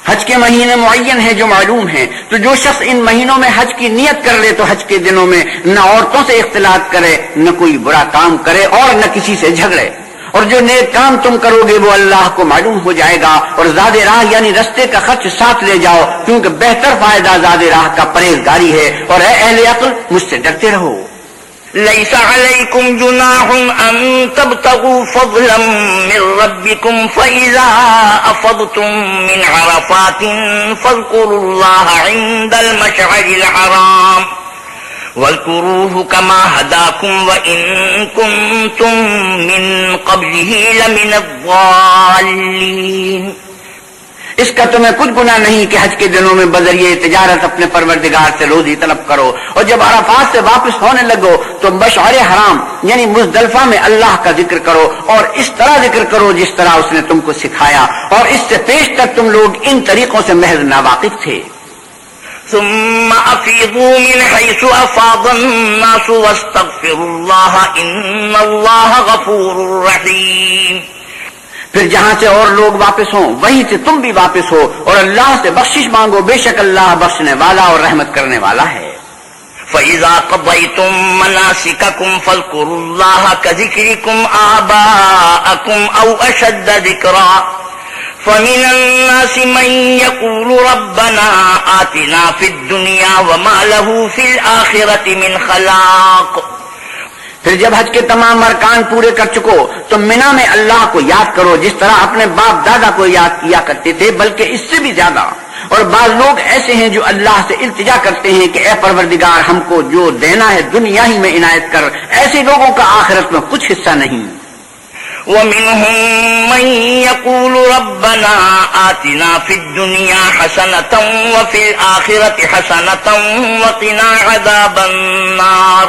حج کے مہینے معین ہیں جو معلوم ہیں، تو جو شخص ان مہینوں میں حج کی نیت کر لے تو حج کے دنوں میں نہ عورتوں سے اختلاط کرے، نہ کوئی برا کام کرے اور نہ کسی سے جھگڑے. اور جو نیک کام تم کرو گے وہ اللہ کو معلوم ہو جائے گا. اور زاد راہ یعنی رستے کا خرچ ساتھ لے جاؤ، کیونکہ بہتر فائدہ زاد راہ کا پرہیزگاری ہے. اور اے اہل عقل مجھ سے ڈرتے رہو. ليس عليكم جناح أن تبتغوا فضلا من ربكم فإذا أفضتم من عرفات فاذكروا الله عند المشعر الحرام واذكروه كما هداكم وإن كنتم من قبله لمن الضالين. اس کا تمہیں کچھ گناہ نہیں کہ حج کے دنوں میں بذریعہ تجارت اپنے پروردگار سے روزی طلب کرو. اور جب عرفات سے واپس ہونے لگو تو مشعر حرام یعنی مزدلفہ میں اللہ کا ذکر کرو اور اس طرح ذکر کرو جس طرح اس نے تم کو سکھایا. اور اس سے پیش تک تم لوگ ان طریقوں سے محض ناواقف تھے. ثم أفيضوا من حيث أفاض الناس واستغفروا الله إن الله غفور رحيم. پھر جہاں سے اور لوگ واپس ہوں وہیں سے تم بھی واپس ہو اور اللہ سے بخشش مانگو، بے شک اللہ بخشنے والا اور رحمت کرنے والا ہے. فَإِذَا قَضَيْتُم مَّنَاسِكَكُمْ فَاذْكُرُوا اللَّهَ كَذِكْرِكُمْ آبَاءَكُمْ أَوْ أَشَدَّ ذِكْرًا فَمِنَ النَّاسِ مَن يَقُولُ رَبَّنَا آتِنَا فِي الدُّنْيَا وَمَا لَهُ فِي الْآخِرَةِ مِنْ خَلَاقٍ. پھر جب حج کے تمام ارکان پورے کر چکو تو منا میں اللہ کو یاد کرو جس طرح اپنے باپ دادا کو یاد کیا کرتے تھے، بلکہ اس سے بھی زیادہ. اور بعض لوگ ایسے ہیں جو اللہ سے التجا کرتے ہیں کہ اے پروردگار ہم کو جو دینا ہے دنیا ہی میں عنایت کر. ایسے لوگوں کا آخرت میں کچھ حصہ نہیں. وَمِنْهُمْ مَنْ يَقُولُ رَبَّنَا آتِنَا فِي الدُّنْيَا حَسَنَةً وَفِي الْآخِرَةِ حَسَنَةً وَقِنَا عَذَابَ النَّارِ.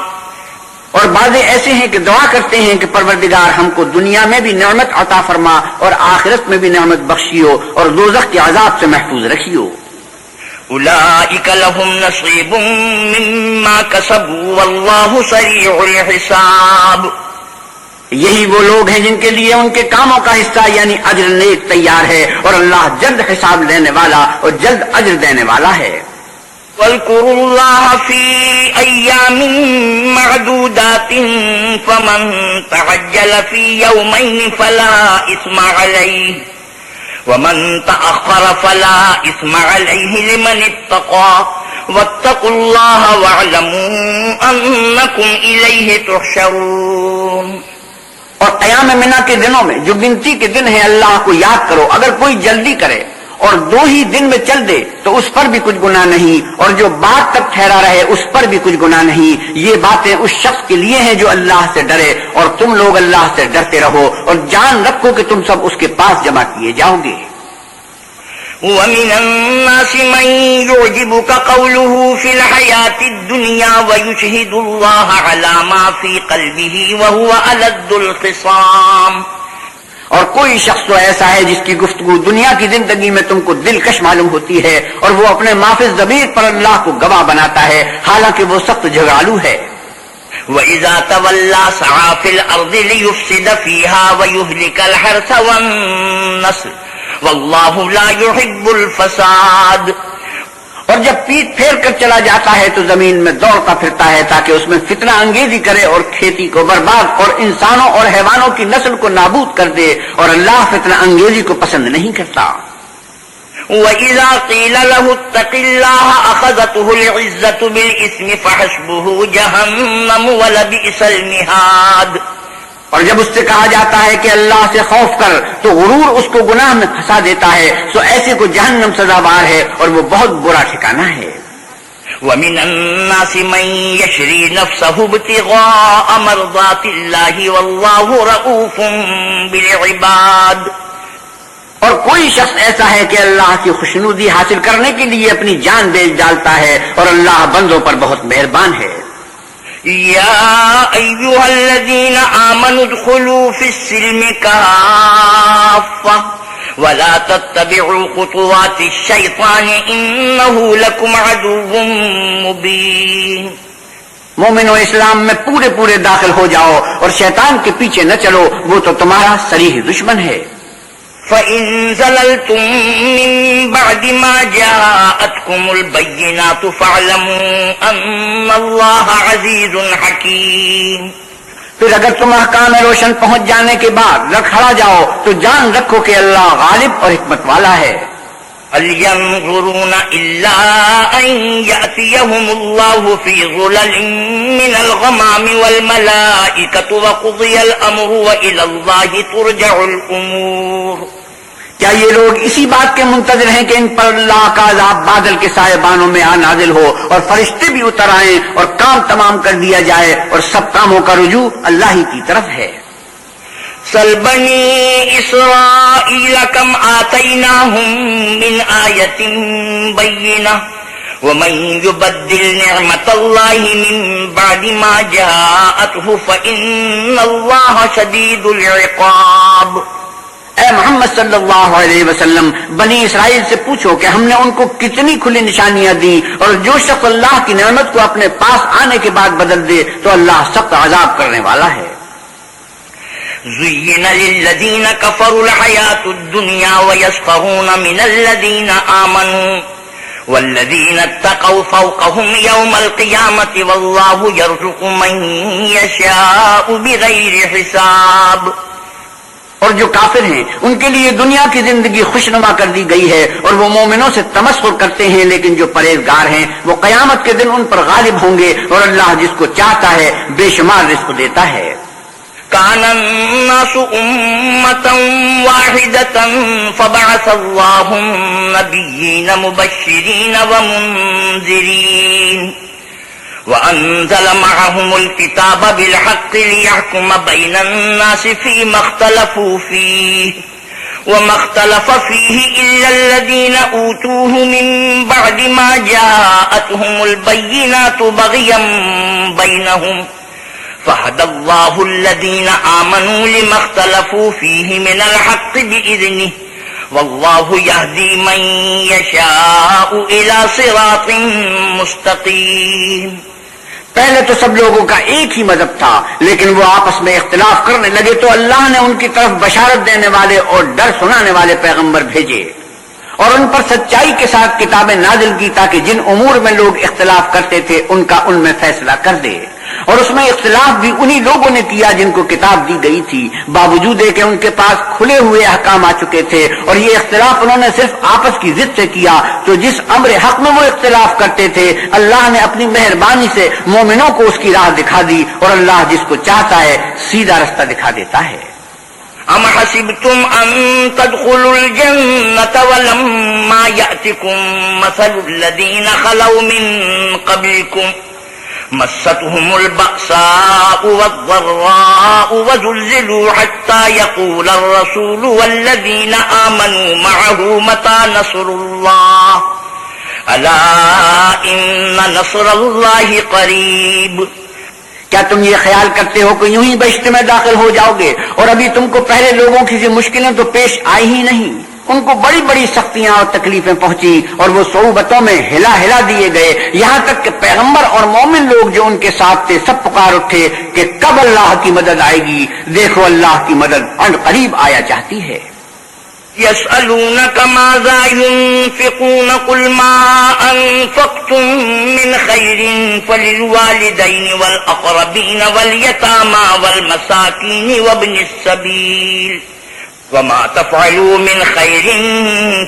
اور بعض ایسے ہیں کہ دعا کرتے ہیں کہ پروردگار ہم کو دنیا میں بھی نعمت عطا فرما اور آخرت میں بھی نعمت بخشیو اور دوزخ کے عذاب سے محفوظ رکھیو. أولئك لهم نصيب مما كسبوا والله سريع الحساب. یہی وہ لوگ ہیں جن کے لیے ان کے کاموں کا حصہ یعنی اجر نیک تیار ہے اور اللہ جلد حساب لینے والا اور جلد اجر دینے والا ہے. واذكروا الله في أيام معدودات فمن تعجل في يومين فلا إثم عليه ومن تأخر فلا إثم عليه لمن اتقى واتقوا الله واعلموا أنكم إليه تحشرون. اور ایام منا کے دنوں میں جو گنتی کے دن ہیں اللہ کو یاد کرو. اگر کوئی جلدی کرے اور 2 ہی دن میں چل دے تو اس پر بھی کچھ گناہ نہیں، اور جو بعد تک ٹھہرا رہے اس پر بھی کچھ گناہ نہیں. یہ باتیں اس شخص کے لیے ہیں جو اللہ سے ڈرے، اور تم لوگ اللہ سے ڈرتے رہو اور جان رکھو کہ تم سب اس کے پاس جمع کیے جاؤ گے. وَمِنَ النَّاسِ مَن يُعْجِبُكَ قَوْلُهُ فِي الْحَيَاةِ الدُّنْيَا وَيُشْهِدُ اللَّهَ عَلَى مَا فِي قَلْبِهِ وَهُوَ أَلَدُّ الْخِصَامِ. اور کوئی شخص تو ایسا ہے جس کی گفتگو دنیا کی زندگی میں تم کو دلکش معلوم ہوتی ہے اور وہ اپنے مافز ضمیر پر اللہ کو گواہ بناتا ہے حالانکہ وہ سخت جھگڑالو ہے. وَإِذَا تَوَلَّى سَعَىٰ فِي الْأَرْضِ لِيُفْسِدَ فِيهَا وَيُهْلِكَ الْحَرْثَ وَالنَّسْلَ وَاللَّهُ لَا يُحِبُّ الْفَسَادَ۔ اور جب پیٹ پھیر کر چلا جاتا ہے تو زمین میں دوڑتا پھرتا ہے تاکہ اس میں فتنہ انگیزی کرے اور کھیتی کو برباد اور انسانوں اور حیوانوں کی نسل کو نابود کر دے، اور اللہ فتنہ انگیزی کو پسند نہیں کرتا۔ وَإِذَا قِيلَ لَهُ اتَّقِ اللَّهَ أَخَذَتْهُ الْعِزَّةُ بِالْإِثْمِ فَحَسْبُهُ جَهَنَّمُ وَلَبِئْسَ الْمِهَادُ۔ اور جب اس سے کہا جاتا ہے کہ اللہ سے خوف کر تو غرور اس کو گناہ میں پھنسا دیتا ہے، سو ایسے کو جہنم سزاوار ہے اور وہ بہت برا ٹھکانہ ہے۔ وَمِنَ النَّاسِ مَن يَشْرِي نَفْسَهُ ابْتِغَاءَ مَرْضَاتِ اللَّهِ وَاللَّهُ رَءُوفٌ بِالْعِبَادِ۔ اور کوئی شخص ایسا ہے کہ اللہ کی خوشنودی حاصل کرنے کے لیے اپنی جان بیچ ڈالتا ہے، اور اللہ بندوں پر بہت مہربان ہے۔ يَا أَيُّهَا الَّذِينَ آمَنُوا ادْخُلُوا فِي السِّلْمِ كَافَّةً وَلَا تَتَّبِعُوا خُطُوَاتِ الشَّيْطَانِ إِنَّهُ لَكُمْ عَدُوٌّ مُّبِينٌ۔ مومنو، اسلام میں پورے داخل ہو جاؤ اور شیطان کے پیچھے نہ چلو، وہ تو تمہارا صریح دشمن ہے۔ فَإِن زَلَلْتُم مِّن بَعْدِ مَا جَاءَتْكُمُ الْبَيِّنَاتُ فَاعْلَمُوا أَنَّ اللَّهَ عَزِيزٌ حَكِيمٌ۔ پھر اگر تم احکام روشن پہنچ جانے کے بعد لڑکھڑا جاؤ تو جان رکھو کہ اللہ غالب اور حکمت والا ہے۔ هَلْ يَنظُرُونَ إِلَّا أَن يَأْتِيَهُمُ اللَّهُ فِي ظُلَلٍ مِّنَ الْغَمَامِ وَالْمَلَائِكَةُ وَقُضِيَ الْأَمْرُ وَإِلَى اللَّهِ تُرْجَعُ الْأُمُورُ۔ کیا یہ لوگ اسی بات کے منتظر ہیں کہ ان پر اللہ کا عذاب بادل کے سائے بانوں میں آ نازل ہو اور فرشتے بھی اتر آئیں اور کام تمام کر دیا جائے، اور سب کاموں کا رجوع اللہ ہی کی طرف ہے۔ سَلْ بَنِي إِسْرَائِيلَ كَمْ آتَيْنَاهُم مِّنْ آيَةٍ بَيِّنَةٍ وَمَن يُبَدِّلْ نِعْمَةَ اللَّهِ مِن بَعْدِ مَا جَاءَتْهُ فَإِنَّ اللَّهَ شَدِيدُ الْعِقَابِ۔ اے محمد صلی اللہ علیہ وسلم، بنی اسرائیل سے پوچھو کہ ہم نے ان کو کتنی کھلی نشانیاں دی، اور جو شخص اللہ کی نعمت کو اپنے پاس آنے کے بعد بدل دے تو اللہ سخت عذاب کرنے والا ہے۔ زُيِّنَ لِلَّذِينَ كَفَرُوا الْحَيَاةُ الدُّنْيَا وَيَسْخَرُونَ مِنَ الَّذِينَ آمَنُوا وَالَّذِينَ اتَّقَوْا فَوْقَهُمْ يَوْمَ الْقِيَامَةِ وَاللَّهُ يَرْزُقُ مَن يَشَاءُ بِغَيْرِ حِسَابٍ۔ اور جو کافر ہیں ان کے لیے دنیا کی زندگی خوشنما کر دی گئی ہے، اور وہ مومنوں سے تمسخر کرتے ہیں، لیکن جو پرہیزگار ہیں وہ قیامت کے دن ان پر غالب ہوں گے، اور اللہ جس کو چاہتا ہے بے شمار رزق دیتا ہے۔ كان الناس أمة واحدة فبعث الله النبيين مبشرين ومنذرين وأنزل معهم الكتاب بالحق ليحكم بين الناس فيما اختلفوا فيه وما اختلف فيه إلا الذين أوتوه من بعد ما جاءتهم البينات بغيا بينهم فهدى الله الذين آمنوا لما اختلفوا فيه من الحق بإذنه والله يهدي من يشاء إلى صراط مستقيم۔ پہلے تو سب لوگوں کا ایک ہی مذہب تھا، لیکن وہ آپس میں اختلاف کرنے لگے تو اللہ نے ان کی طرف بشارت دینے والے اور ڈر سنانے والے پیغمبر بھیجے، اور ان پر سچائی کے ساتھ کتابیں نازل کی تاکہ جن امور میں لوگ اختلاف کرتے تھے ان کا ان میں فیصلہ کر دے۔ اور اس میں اختلاف بھی انہی لوگوں نے کیا جن کو کتاب دی گئی تھی، باوجود کہ ان کے پاس کھلے ہوئے احکام آ چکے تھے، اور یہ اختلاف انہوں نے صرف آپس کی ضد سے کیا۔ تو جس امر حق میں وہ اختلاف کرتے تھے اللہ نے اپنی مہربانی سے مومنوں کو اس کی راہ دکھا دی، اور اللہ جس کو چاہتا ہے سیدھا رستہ دکھا دیتا ہے۔ ام حسبتم ان تدخلوا الجنة ولما يأتكم مثل الذين خلوا من قبلكم مستهم البأساء والضراء وزلزلوا حتى يقول الرسول والذين آمنوا معه متى نصر الله ألا إن نصر الله قريب۔ کیا تم یہ خیال کرتے ہو کہ یوں ہی بہشت میں داخل ہو جاؤ گے، اور ابھی تم کو پہلے لوگوں کی سی مشکلیں تو پیش آئی ہی نہیں؟ ان کو بڑی بڑی سختیاں اور تکلیفیں پہنچی اور وہ صعوبتوں میں ہلا دیے گئے، یہاں تک کہ پیغمبر اور مومن لوگ جو ان کے ساتھ تھے سب پکار اٹھے کہ کب اللہ کی مدد آئے گی، دیکھو اللہ کی مدد ان قریب آیا چاہتی ہے۔ يسألونك ماذا ينفقون قل ما أنفقتم من خير فللوالدين والأقربين واليتامى والمساكين وابن السبيل وما تفعلوا من خير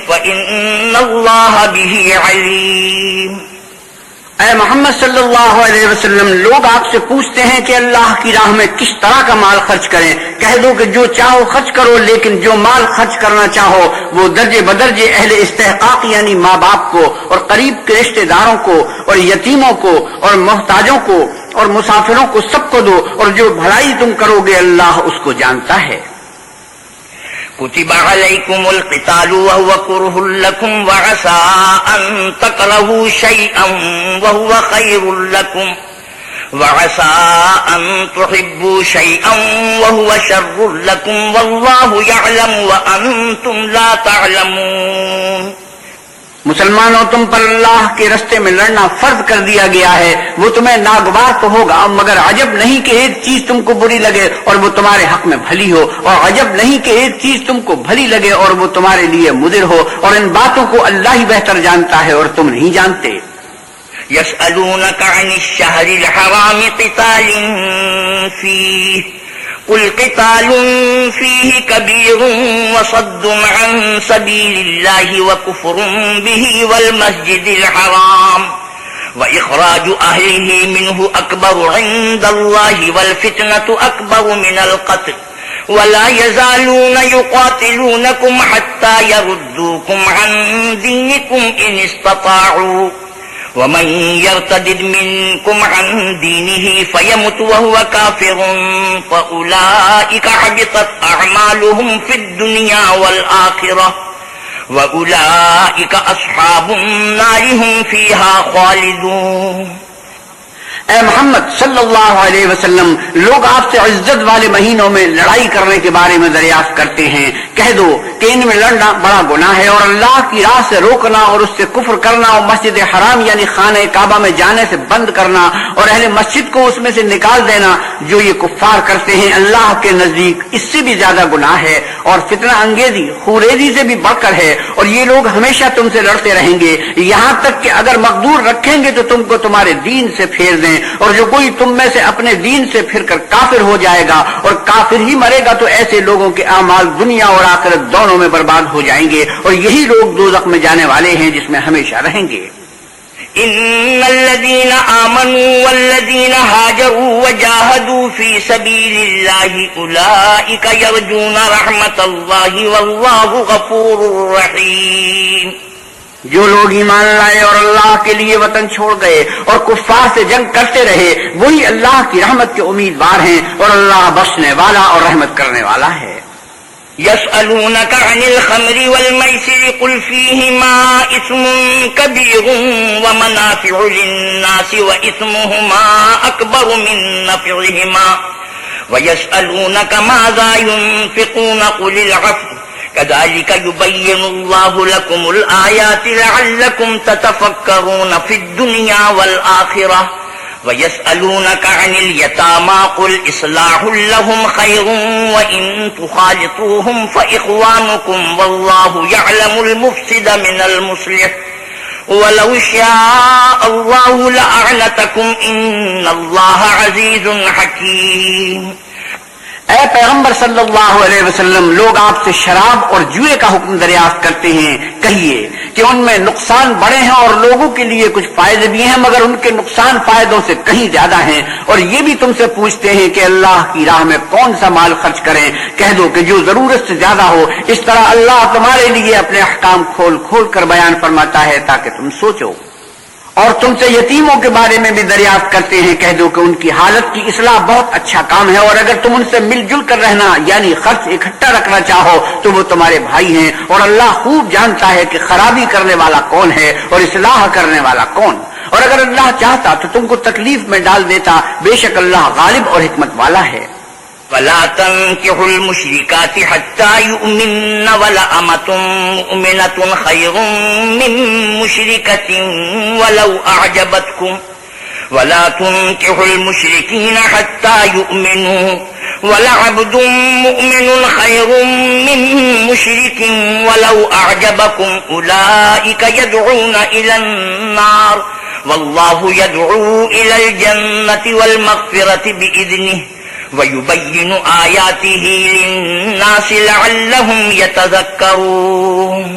فإن الله به عليم۔ اے محمد صلی اللہ علیہ وسلم، لوگ آپ سے پوچھتے ہیں کہ اللہ کی راہ میں کس طرح کا مال خرچ کریں، کہہ دو کہ جو چاہو خرچ کرو، لیکن جو مال خرچ کرنا چاہو وہ درجے بدرجے اہل استحقاق یعنی ماں باپ کو اور قریب کے رشتہ داروں کو اور یتیموں کو اور محتاجوں کو اور مسافروں کو سب کو دو، اور جو بھلائی تم کرو گے اللہ اس کو جانتا ہے۔ كتب عليكم القتال وهو كره لكم وعسى أن تكرهوا شيئا وهو خير لكم وعسى أن تحبوا شيئا وهو شر لكم والله يعلم وأنتم لا تعلمون۔ مسلمانوں، تم پر اللہ کے رستے میں لڑنا فرض کر دیا گیا ہے، وہ تمہیں ناگوار تو ہوگا، مگر عجب نہیں کہ ایک چیز تم کو بری لگے اور وہ تمہارے حق میں بھلی ہو، اور عجب نہیں کہ ایک چیز تم کو بھلی لگے اور وہ تمہارے لیے مضر ہو، اور ان باتوں کو اللہ ہی بہتر جانتا ہے اور تم نہیں جانتے۔ يسألونك عن الشهر الحرام قتال فيه قل قتال فيه كبير وصد عن سبيل الله وكفر به والمسجد الحرام وإخراج أهله منه أكبر عند الله والفتنة أكبر من القتل ولا يزالون يقاتلونكم حتى يردوكم عن دينكم إن استطاعوا ومن يرتد منكم عن دينه فيمت وهو كافر فأولئك حبطت أعمالهم في الدنيا والآخرة وأولئك أصحاب النار هم فيها خالدون۔ اے محمد صلی اللہ علیہ وسلم، لوگ آپ سے عزت والے مہینوں میں لڑائی کرنے کے بارے میں دریافت کرتے ہیں، کہہ دو کہ ان میں لڑنا بڑا گناہ ہے اور اللہ کی راہ سے روکنا اور اس سے کفر کرنا اور مسجد حرام یعنی خانہ کعبہ میں جانے سے بند کرنا اور اہل مسجد کو اس میں سے نکال دینا، جو یہ کفار کرتے ہیں اللہ کے نزدیک اس سے بھی زیادہ گناہ ہے اور فتنہ انگیزی خوریزی سے بھی بڑھ کر ہے، اور یہ لوگ ہمیشہ تم سے لڑتے رہیں گے یہاں تک کہ اگر مقدور رکھیں گے تو تم کو تمہارے دین سے پھیر دیں، اور جو کوئی تم میں سے اپنے دین سے پھر کر کافر ہو جائے گا اور کافر ہی مرے گا تو ایسے لوگوں کے اعمال دنیا اور آخرت دونوں میں برباد ہو جائیں گے، اور یہی لوگ دوزخ میں جانے والے ہیں جس میں ہمیشہ رہیں گے۔ إن الذين آمنوا والذين هاجروا وجاهدوا في سبيل الله أولئك يرجون رحمة الله والله غفور رحيم۔ جو لوگ ایمان لائے اور اللہ کے لیے وطن چھوڑ گئے اور کفار سے جنگ کرتے رہے وہی اللہ کی رحمت کے امیدوار ہیں، اور اللہ بخشنے والا اور رحمت کرنے والا ہے۔ يسألونك عن الخمر والميسر قل فيهما إثم كبير ومنافع للناس وإثمهما أكبر من نفعهما ويسألونك ماذا ينفقون قل العفو كذلك يبين الله لكم الآيات لعلكم تتفكرون في الدنيا والآخرة ويسألونك عن اليتامى قل إصلاح لهم خير وإن تخالطوهم فإخوانكم والله يعلم المفسد من المصلح ولو شاء الله لأعنتكم إن الله عزيز حكيم۔ اے پیغمبر صلی اللہ علیہ وسلم، لوگ آپ سے شراب اور جوئے کا حکم دریافت کرتے ہیں، کہیے کہ ان میں نقصان بڑے ہیں اور لوگوں کے لیے کچھ فائدے بھی ہیں، مگر ان کے نقصان فائدوں سے کہیں زیادہ ہیں، اور یہ بھی تم سے پوچھتے ہیں کہ اللہ کی راہ میں کون سا مال خرچ کریں، کہہ دو کہ جو ضرورت سے زیادہ ہو، اس طرح اللہ تمہارے لیے اپنے احکام کھول کھول کر بیان فرماتا ہے تاکہ تم سوچو۔ اور تم سے یتیموں کے بارے میں بھی دریافت کرتے ہیں، کہہ دو کہ ان کی حالت کی اصلاح بہت اچھا کام ہے، اور اگر تم ان سے مل جل کر رہنا یعنی خرچ اکٹھا رکھنا چاہو تو وہ تمہارے بھائی ہیں، اور اللہ خوب جانتا ہے کہ خرابی کرنے والا کون ہے اور اصلاح کرنے والا کون، اور اگر اللہ چاہتا تو تم کو تکلیف میں ڈال دیتا، بے شک اللہ غالب اور حکمت والا ہے۔ ولا تنكحوا المشركات حتى يؤمن ولأمة مؤمنة خير من مشركة ولو أعجبتكم ولا تنكحوا المشركين حتى يؤمنوا ولعبد مؤمن خير من مشرك ولو أعجبكم أولئك يدعون إلى النار والله يدعو إلى الجنة والمغفرة بإذنه وَيُبَيِّنُ آيَاتِهِ لِلنَّاسِ لَعَلَّهُمْ يَتَذَكَّرُونَ۔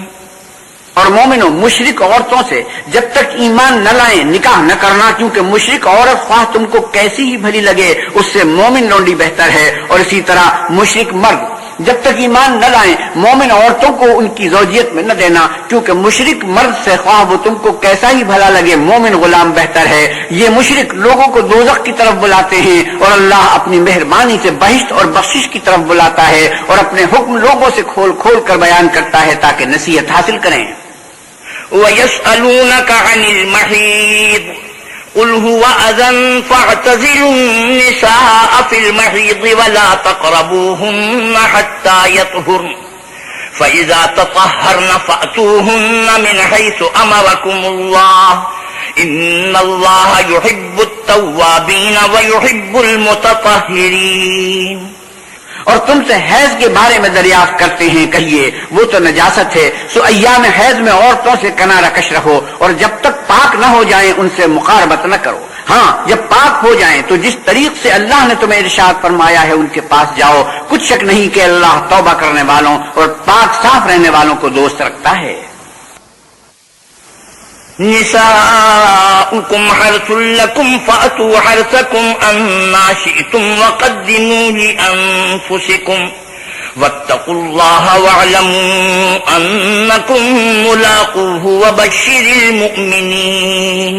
اور مومنوں مشرک عورتوں سے جب تک ایمان نہ لائیں نکاح نہ کرنا، کیونکہ مشرک عورت خواہ تم کو کیسی ہی بھلی لگے اس سے مومن لونڈی بہتر ہے، اور اسی طرح مشرک مرد جب تک ایمان نہ لائیں مومن عورتوں کو ان کی زوجیت میں نہ دینا، کیونکہ مشرک مرد سے خواہ وہ تم کو کیسا ہی بھلا لگے مومن غلام بہتر ہے۔ یہ مشرک لوگوں کو دوزخ کی طرف بلاتے ہیں، اور اللہ اپنی مہربانی سے بہشت اور بخشش کی طرف بلاتا ہے، اور اپنے حکم لوگوں سے کھول کھول کر بیان کرتا ہے تاکہ نصیحت حاصل کریں۔ وَيَسْأَلُونَكَ عَنِ الْمَحِيضِ قُلْ هُوَ أَذًى فَاعْتَزِلُوا النِّسَاءَ فِي الْمَحِيضِ وَلَا تَقْرَبُوهُنَّ حَتَّى يَطْهُرْنَ فَإِذَا تَطَهَّرْنَ فَأْتُوهُنَّ مِنْ حَيْثُ أَمَرَكُمُ اللَّهُ إِنَّ اللَّهَ يُحِبُّ التَّوَّابِينَ وَيُحِبُّ الْمُتَطَهِّرِينَ۔ اور تم سے حیض کے بارے میں دریافت کرتے ہیں، کہیے وہ تو نجاست ہے، سو ایام حیض میں عورتوں سے کنارہ کش رہو، اور جب تک پاک نہ ہو جائیں ان سے مقاربت نہ کرو۔ ہاں جب پاک ہو جائیں تو جس طریق سے اللہ نے تمہیں ارشاد فرمایا ہے ان کے پاس جاؤ، کچھ شک نہیں کہ اللہ توبہ کرنے والوں اور پاک صاف رہنے والوں کو دوست رکھتا ہے۔ نساؤكم حرث لكم فأتوا حرثكم أنا شئتم وقدموا لأنفسكم واتقوا الله واعلموا أنكم ملاقوه وبشر المؤمنين۔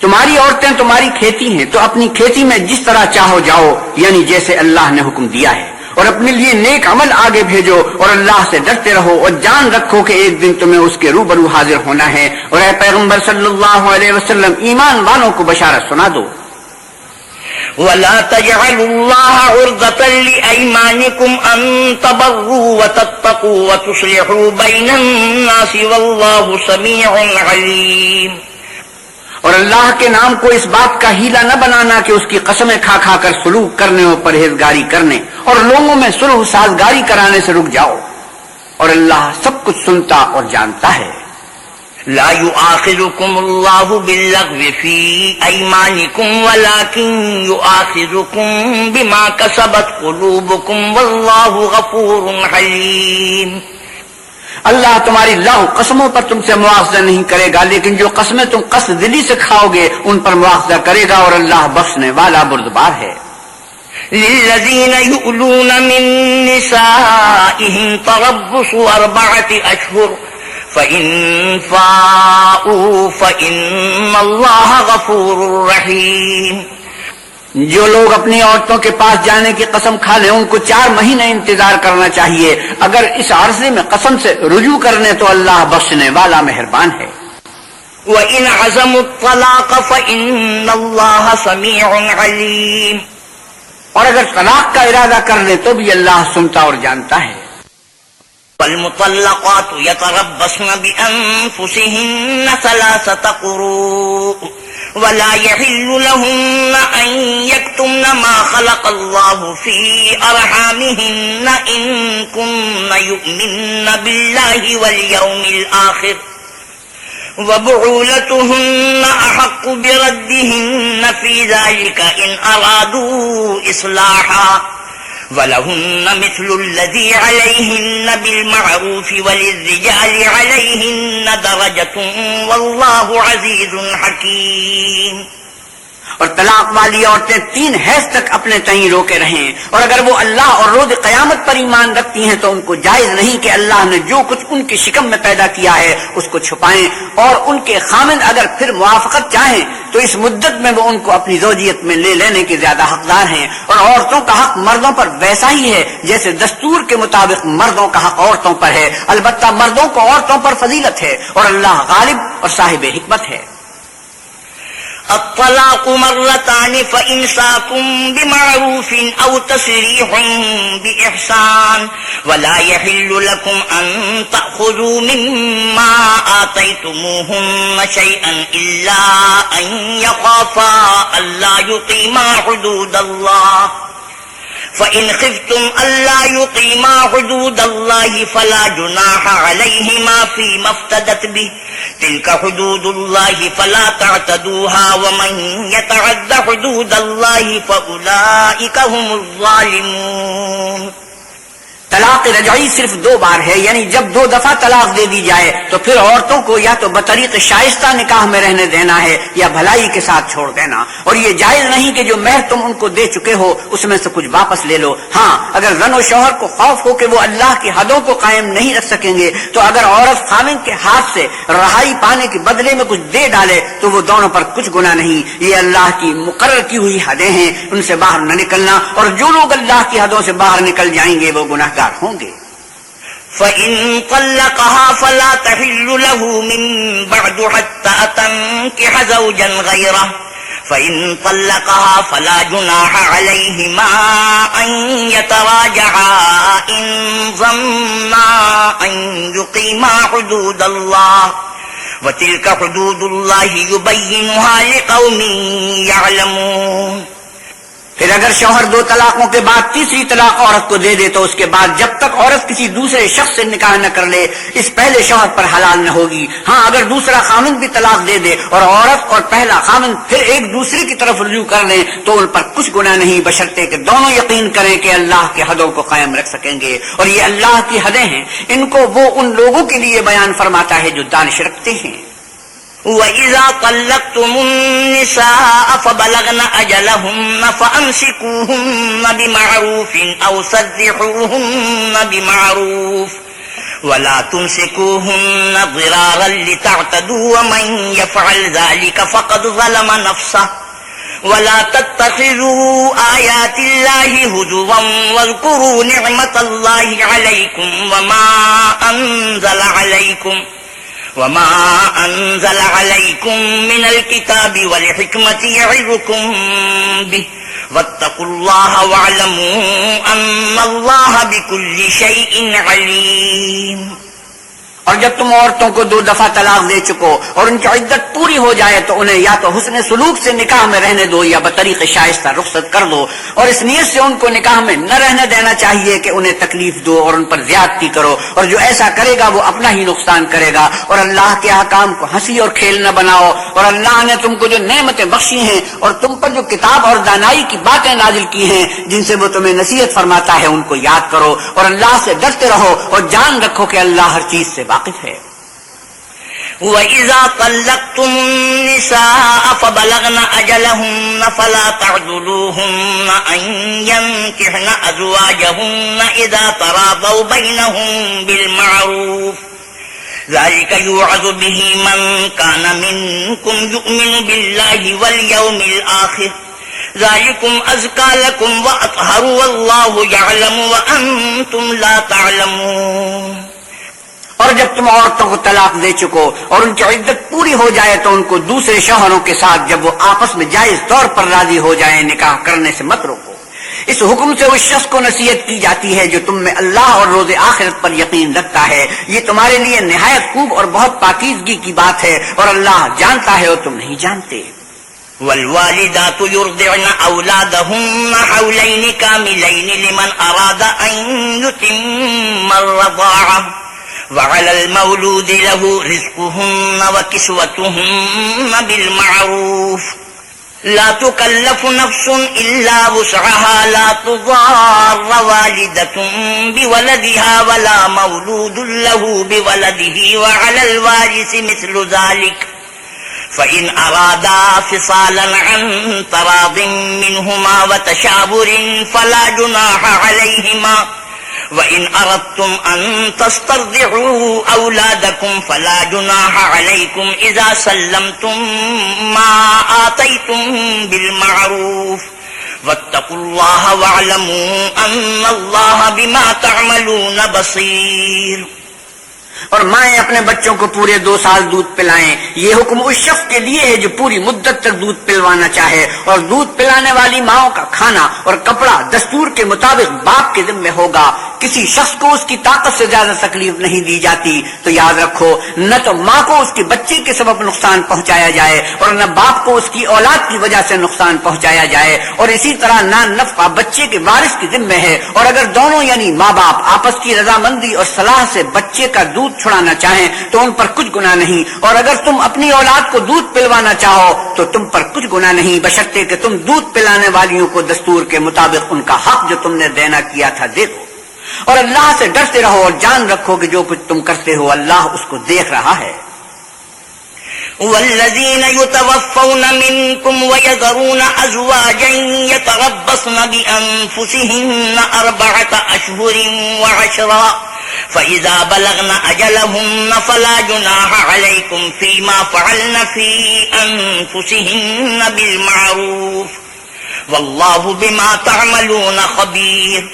تمہاری عورتیں تمہاری کھیتی ہیں تو اپنی کھیتی میں جس طرح چاہو جاؤ، یعنی جیسے اللہ نے حکم دیا ہے، اور اپنے لیے نیک عمل آگے بھیجو، اور اللہ سے ڈرتے رہو، اور جان رکھو کہ ایک دن تمہیں اس کے روبرو حاضر ہونا ہے۔ اور اے پیغمبر صلی اللہ علیہ وسلم ایمان والوں کو بشارت سنا دو۔ وَلَا تَجْعَلُوا اللَّهَ عُرْضَةً لِأَيْمَانِكُمْ أَن تَبَرُّوا وَتَتَّقُوا وَتُصْلِحُوا بَيْنَ النَّاسِ وَاللَّهُ سَمِيعٌ عَلِيمٌ۔ اور اللہ کے نام کو اس بات کا ہیلا نہ بنانا کہ اس کی قسمیں کھا کھا کر سلوک کرنے اور پرہیزگاری کرنے اور لوگوں میں صلح سازگاری کرانے سے رک جاؤ، اور اللہ سب کچھ سنتا اور جانتا ہے۔ لا يؤاخذكم الله باللغو في أيمانكم ولكن يؤاخذكم بما كسبت قلوبكم والله غفور حليم۔ اللہ تمہاری لغو قسموں پر تم سے مواخذہ نہیں کرے گا، لیکن جو قسمیں تم قصد دلی سے کھاؤ گے ان پر مواخذہ کرے گا، اور اللہ بخشنے والا بردبار ہے۔ للذين يؤلون من نسائهم تربص 4 أشهر فإن فاءوا فإن الله غفور رحيم۔ جو لوگ اپنی عورتوں کے پاس جانے کی قسم کھا لیں ان کو 4 مہینے انتظار کرنا چاہیے، اگر اس عرصے میں قسم سے رجوع کرنے تو اللہ بخشنے والا مہربان ہے۔ وَإِنْ عَزَمُوا الطَّلَاقَ فَإِنَّ اللَّهَ سَمِيعٌ عَلِيمٌ۔ اور اگر طلاق کا ارادہ کر لیں تو بھی اللہ سنتا اور جانتا ہے۔ وَالْمُطَلَّقَاتُ يَتَرَبَّصْنَ بِأَنفُسِهِنَّ 3 قُرُوءٍ وَلَا يَحِلُّ لَهُنَّ أَن يَكْتُمْنَ مَا خَلَقَ اللَّهُ فِي أَرْحَامِهِنَّ إِن كُنَّ يُؤْمِنَّ بِاللَّهِ وَالْيَوْمِ الْآخِرِ وَبُعُولَتُهُنَّ أَحَقُّ بِرَدِّهِنَّ فِي ذَلِكَ إِنْ أَرَادُوا إِصْلَاحًا وَلَهُنَّ مِثْلُ الَّذِي عَلَيْهِنَّ بِالْمَعْرُوفِ وَلِلرِّجَالِ عَلَيْهِنَّ دَرَجَةٌ وَاللَّهُ عَزِيزٌ حَكِيمٌ۔ اور طلاق والی عورتیں 3 حیض تک اپنے تئیں روکے رہیں، اور اگر وہ اللہ اور روز قیامت پر ایمان رکھتی ہیں تو ان کو جائز نہیں کہ اللہ نے جو کچھ ان کی شکم میں پیدا کیا ہے اس کو چھپائیں، اور ان کے خامند اگر پھر موافقت چاہیں تو اس مدت میں وہ ان کو اپنی زوجیت میں لے لینے کے زیادہ حقدار ہیں۔ اور عورتوں کا حق مردوں پر ویسا ہی ہے جیسے دستور کے مطابق مردوں کا حق عورتوں پر ہے، البتہ مردوں کو عورتوں پر فضیلت ہے، اور اللہ غالب اور صاحب حکمت ہے۔ الطلاق مرتان فإمساك بمعروف أو تسريح بإحسان ولا يحل لكم أن تأخذوا مما آتيتموهن شيئا إلا أن يخافا ألا يقيما حدود الله فإن خفتم ألا يقيما حدود الله فلا جناح عليهما فيما افتدت به تلك حدود الله فلا تعتدوها ومن يتعد حدود الله فأولئك هم الظالمون. طلاق رجعی صرف 2 بار ہے، یعنی جب 2 دفعہ طلاق دے دی جائے تو پھر عورتوں کو یا تو بطریق شائستہ نکاح میں رہنے دینا ہے یا بھلائی کے ساتھ چھوڑ دینا، اور یہ جائز نہیں کہ جو مہر تم ان کو دے چکے ہو اس میں سے کچھ واپس لے لو. ہاں اگر زن و شوہر کو خوف ہو کہ وہ اللہ کی حدوں کو قائم نہیں رکھ سکیں گے تو اگر عورت خاوند کے ہاتھ سے رہائی پانے کے بدلے میں کچھ دے ڈالے تو وہ دونوں پر کچھ گناہ نہیں. یہ اللہ کی مقرر کی ہوئی حدیں ہیں، ان سے باہر نہ نکلنا، اور جو لوگ اللہ کی حدوں سے باہر نکل جائیں گے وہ گناہگار ہوں گے. فإن طلقها فلا تحل له من بعد حتى تنكح زوجا غيره فإن طلقها فلا جناح عليهما أن يتراجعا إن ظنا أن يقيما حدود الله وتلك حدود الله يبينها لقوم يعلمون. پھر اگر شوہر 2 طلاقوں کے بعد تیسری طلاق عورت کو دے دے تو اس کے بعد جب تک عورت کسی دوسرے شخص سے نکاح نہ کر لے اس پہلے شوہر پر حلال نہ ہوگی. ہاں اگر دوسرا خامند بھی طلاق دے دے اور عورت اور پہلا خامند پھر ایک دوسرے کی طرف رجوع کر لیں تو ان پر کچھ گناہ نہیں، بشرطے کہ دونوں یقین کریں کہ اللہ کے حدوں کو قائم رکھ سکیں گے، اور یہ اللہ کی حدیں ہیں، ان کو وہ ان لوگوں کے لیے بیان فرماتا ہے جو دانش رکھتے ہیں. وَإِذَا طَلَّقْتُمُ النِّسَاءَ فَبَلَغْنَ أَجَلَهُنَّ فَأَمْسِكُوهُنَّ بِمَعْرُوفٍ أَوْ سَرِّحُوهُنَّ بِمَعْرُوفٍ وَلَا تُمْسِكُوهُنَّ ضِرَارًا لِتَعْتَدُوا وَمَنْ يَفْعَلْ ذَلِكَ فَقَدْ ظَلَمَ نَفْسَهُ وَلَا تَتَّخِذُوا آيَاتِ اللَّهِ هُزُوًا وَاذْكُرُوا نِعْمَةَ اللَّهِ عَلَيْكُمْ وما أنزل عليكم من الكتاب والحكمة يعظكم به واتقوا الله واعلموا أن الله بكل شيء عليم. اور جب تم عورتوں کو 2 دفعہ طلاق دے چکو اور ان کی عدت پوری ہو جائے تو انہیں یا تو حسن سلوک سے نکاح میں رہنے دو یا بطریق شائستہ رخصت کر دو، اور اس نیت سے ان کو نکاح میں نہ رہنے دینا چاہیے کہ انہیں تکلیف دو اور ان پر زیادتی کرو، اور جو ایسا کرے گا وہ اپنا ہی نقصان کرے گا. اور اللہ کے احکام کو ہنسی اور کھیل نہ بناؤ، اور اللہ نے تم کو جو نعمتیں بخشی ہیں اور تم پر جو کتاب اور دانائی کی باتیں نازل کی ہیں جن سے وہ تمہیں نصیحت فرماتا ہے ان کو یاد کرو، اور اللہ سے ڈرتے رہو اور جان رکھو کہ اللہ ہر چیز سے واقف ہے. وَإِذَا طَلَّقْتُمُ النِّسَاءَ فَبَلَغْنَ أَجَلَهُنَّ فَلَا تَعْضُلُوهُنَّ أَن يَنكِحْنَ أَزْوَاجَهُنَّ إِذَا تَرَاضَوْا بَيْنَهُم بِالْمَعْرُوفِ ذَلِكَ يُوعَظُ بِهِ مَن كَانَ مِنكُمْ يُؤْمِنُ بِاللَّهِ وَالْيَوْمِ الْآخِرِ ذَلِكُمْ أَزْكَى لَكُمْ وَأَطْهَرُ وَاللَّهُ يَعْلَمُ وَأَنتُمْ لَا تَعْلَمُونَ. اور جب تم عورتوں کو طلاق دے چکو اور ان کی عدت پوری ہو جائے تو ان کو دوسرے شوہروں کے ساتھ جب وہ آپس میں جائز طور پر راضی ہو جائیں نکاح کرنے سے مت روکو. اس حکم سے اس شخص کو نصیحت کی جاتی ہے جو تم میں اللہ اور روز آخرت پر یقین رکھتا ہے. یہ تمہارے لیے نہایت خوب اور بہت پاکیزگی کی بات ہے، اور اللہ جانتا ہے اور تم نہیں جانتے. والوالدات يرضعن أولادهن حولين كاملين لمن أراد أن يتم الرضاعة وعلى المولود له رزقهن وكسوتهن بالمعروف لا تكلف نفس إلا وسعها لا تضار والدة بولدها ولا مولود له بولده وعلى الوارث مثل ذلك فإن أرادا فصالا عن تراض منهما وتشاور فلا جناح عليهما وَإِنْ أَرَدْتُمْ أَن تَسْتَرْضِعُوا أَوْلَادَكُمْ فَلَا جُنَاحَ عَلَيْكُمْ إِذَا سَلَّمْتُمْ مَا آتَيْتُمْ بِالْمَعْرُوفِ وَاتَّقُوا اللَّهَ وَاعْلَمُوا أَنَّ اللَّهَ بِمَا تَعْمَلُونَ بَصِيرٌ. اور مائیں اپنے بچوں کو پورے 2 سال دودھ پلائیں، یہ حکم اس شخص کے لیے ہے جو پوری مدت تک دودھ پلوانا چاہے، اور دودھ پلانے والی ماؤں کا کھانا اور کپڑا دستور کے مطابق باپ کے ذمہ ہوگا۔ کسی شخص کو اس کی طاقت سے زیادہ تکلیف نہیں دی جاتی، تو یاد رکھو نہ تو ماں کو اس کے بچے کے سبب نقصان پہنچایا جائے اور نہ باپ کو اس کی اولاد کی وجہ سے نقصان پہنچایا جائے، اور اسی طرح نہ نفقہ بچے کے وارث کی ذمہ ہے، اور اگر دونوں یعنی ماں باپ آپس کی رضامندی اور صلاح سے بچے کا دودھ چھڑانا چاہیں تو ان پر کچھ گناہ نہیں، اور اگر تم اپنی اولاد کو دودھ پلوانا چاہو تو تم پر کچھ گناہ نہیں، بشرطے کہ تم دودھ پلانے والیوں کو دستور کے مطابق ان کا حق جو تم نے دینا کیا تھا دے دو۔ اور اللہ سے ڈرتے رہو اور جان رکھو کہ جو کچھ تم کرتے ہو اللہ اس کو دیکھ رہا ہے۔ والذين يتوفون منكم ويذرون أزواجا يتربصن بأنفسهن 4 أشهر و10 فإذا بلغن أجلهن فلا جناح عليكم فيما فعلن في أنفسهن بالمعروف والله بما تعملون خبير۔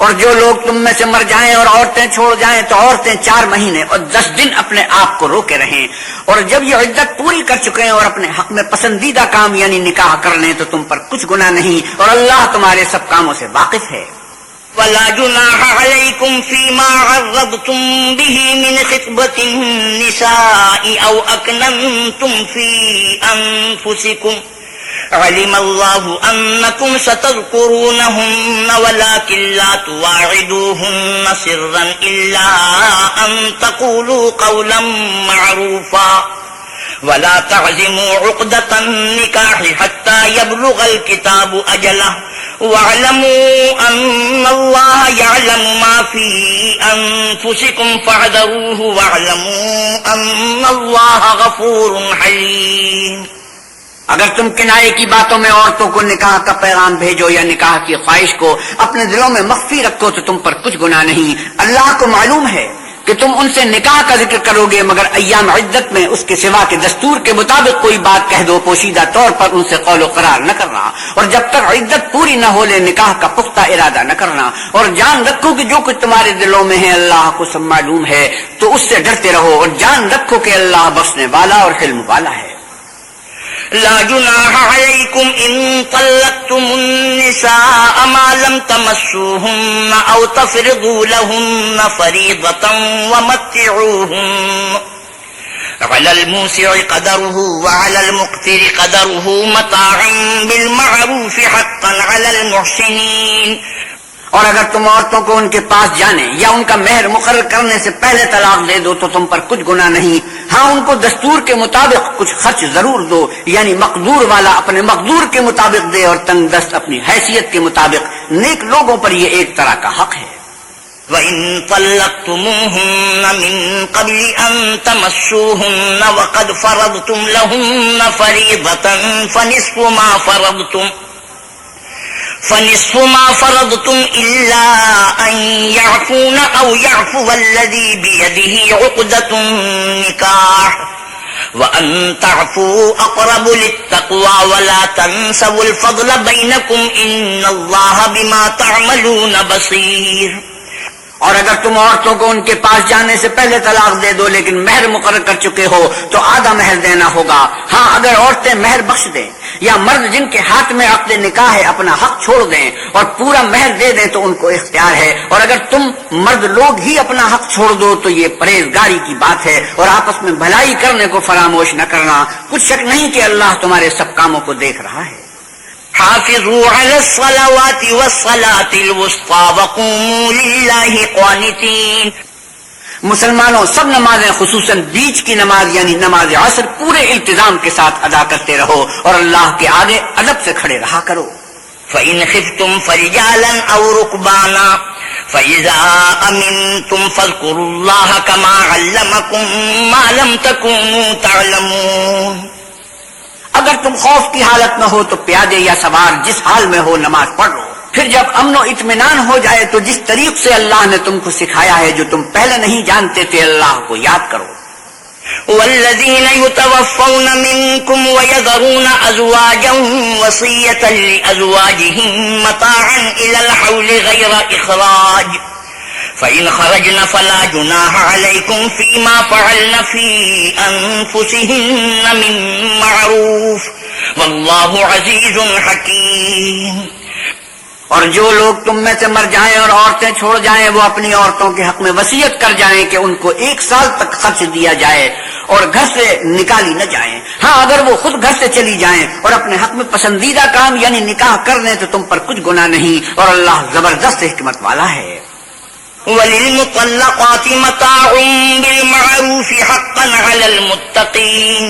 اور جو لوگ تم میں سے مر جائیں اور عورتیں چھوڑ جائیں تو عورتیں 4 مہینے اور 10 دن اپنے آپ کو روکے رہیں، اور جب یہ عدت پوری کر چکے ہیں اور اپنے حق میں پسندیدہ کام یعنی نکاح کر لیں تو تم پر کچھ گناہ نہیں، اور اللہ تمہارے سب کاموں سے واقف ہے۔ ولا جناح عليكم فيما عرضتم به من خطبة النساء أو أكننتم في أنفسكم علم الله أنكم ستذكرونهن ولكن لا تواعدوهن سرا إلا أن تقولوا قولا معروفا ولا تعزموا عقدة النكاح حتى يبلغ الكتاب أجله واعلموا أن الله يعلم ما في أنفسكم فاحذروه واعلموا أن الله غفور حليم۔ اگر تم کنائے کی باتوں میں عورتوں کو نکاح کا پیغام بھیجو یا نکاح کی خواہش کو اپنے دلوں میں مخفی رکھو تو تم پر کچھ گناہ نہیں، اللہ کو معلوم ہے کہ تم ان سے نکاح کا ذکر کرو گے مگر ایام عدت میں اس کے سوا کے دستور کے مطابق کوئی بات کہہ دو، پوشیدہ طور پر ان سے قول و قرار نہ کرنا، اور جب تک عدت پوری نہ ہو لے نکاح کا پختہ ارادہ نہ کرنا، اور جان رکھو کہ جو کچھ تمہارے دلوں میں ہے اللہ کو سب معلوم ہے، تو اس سے ڈرتے رہو اور جان رکھو کہ اللہ بخشنے والا اور حلم والا ہے۔ لا جناح عليكم إن طلقتم النساء ما لم تمسوهن أو تفرضوا لهن فريضة ومتعوهن على الموسع قدره وعلى المقتر قدره متاعا بالمعروف حقا على المحسنين۔ اور اگر تم عورتوں کو ان کے پاس جانے یا ان کا مہر مقرر کرنے سے پہلے طلاق دے دو تو تم پر کچھ گناہ نہیں، ہاں ان کو دستور کے مطابق کچھ خرچ ضرور دو، یعنی مقدور والا اپنے مقدور کے مطابق دے اور تنگ دست اپنی حیثیت کے مطابق، نیک لوگوں پر یہ ایک طرح کا حق ہے۔ وَإِن طَلَّقْتُمُوهُنَّ مِن قَبْلِ أَن تَمَسُّوهُنَّ وَقَدْ فَرَضْتُمْ لَهُنَّ فَرِيضَةً فنصف ما فرضتم إلا أن يعفون أو يعفو الذي بيده عقدة النكاح وأن تعفوا أقرب للتقوى ولا تنسوا الفضل بينكم إن الله بما تعملون بصير۔ اور اگر تم عورتوں کو ان کے پاس جانے سے پہلے طلاق دے دو لیکن مہر مقرر کر چکے ہو تو آدھا مہر دینا ہوگا، ہاں اگر عورتیں مہر بخش دیں یا مرد جن کے ہاتھ میں عقد نکاح ہے اپنا حق چھوڑ دیں اور پورا مہر دے دیں تو ان کو اختیار ہے، اور اگر تم مرد لوگ ہی اپنا حق چھوڑ دو تو یہ پرہیزگاری کی بات ہے، اور آپس میں بھلائی کرنے کو فراموش نہ کرنا، کچھ شک نہیں کہ اللہ تمہارے سب کاموں کو دیکھ رہا ہے۔ حافظوا على الصلوات والصلاة الوسطى وقوموا لله قانتين۔ مسلمانوں سب نمازیں خصوصاً بیچ کی نماز یعنی نماز عصر پورے التزام کے ساتھ ادا کرتے رہو اور اللہ کے آگے ادب سے کھڑے رہا کرو۔ فَإِنْ خِفْتُمْ فَرِجَالًا أَوْ رُكْبَانًا فَإِذَا أَمِنْتُمْ فَاذْكُرُوا اللَّهَ كَمَا عَلَّمَكُمْ مَا لَمْ تَكُونُوا تَعْلَمُونَ۔ اگر تم خوف کی حالت میں ہو تو پیادے یا سوار جس حال میں ہو نماز پڑھ لو، پھر جب امن و اطمینان ہو جائے تو جس طریق سے اللہ نے تم کو سکھایا ہے جو تم پہلے نہیں جانتے تھے اللہ کو یاد کرو۔ والذین یتوفون منکم ویذرون ازواجا وصیة لازواجهم متاعا الى الحول غیر اخراج فإن خرجن فلا جناح عليكم فيما فعلن في أنفسهن من معروف والله عزيز حكيم. اور جو لوگ تم میں سے مر جائیں اور عورتیں چھوڑ جائیں وہ اپنی عورتوں کے حق میں وصیت کر جائیں کہ ان کو 1 سال تک خرچ دیا جائے اور گھر سے نکالی نہ جائیں. ہاں اگر وہ خود گھر سے چلی جائیں اور اپنے حق میں پسندیدہ کام یعنی نکاح کر لیں تو تم پر کچھ گناہ نہیں اور اللہ زبردست حکمت والا ہے. وَلِلْمُطَلَّقَاتِ مَتَاعٌ بِالْمَعْرُوفِ حَقًّا عَلَى الْمُتَّقِينَ.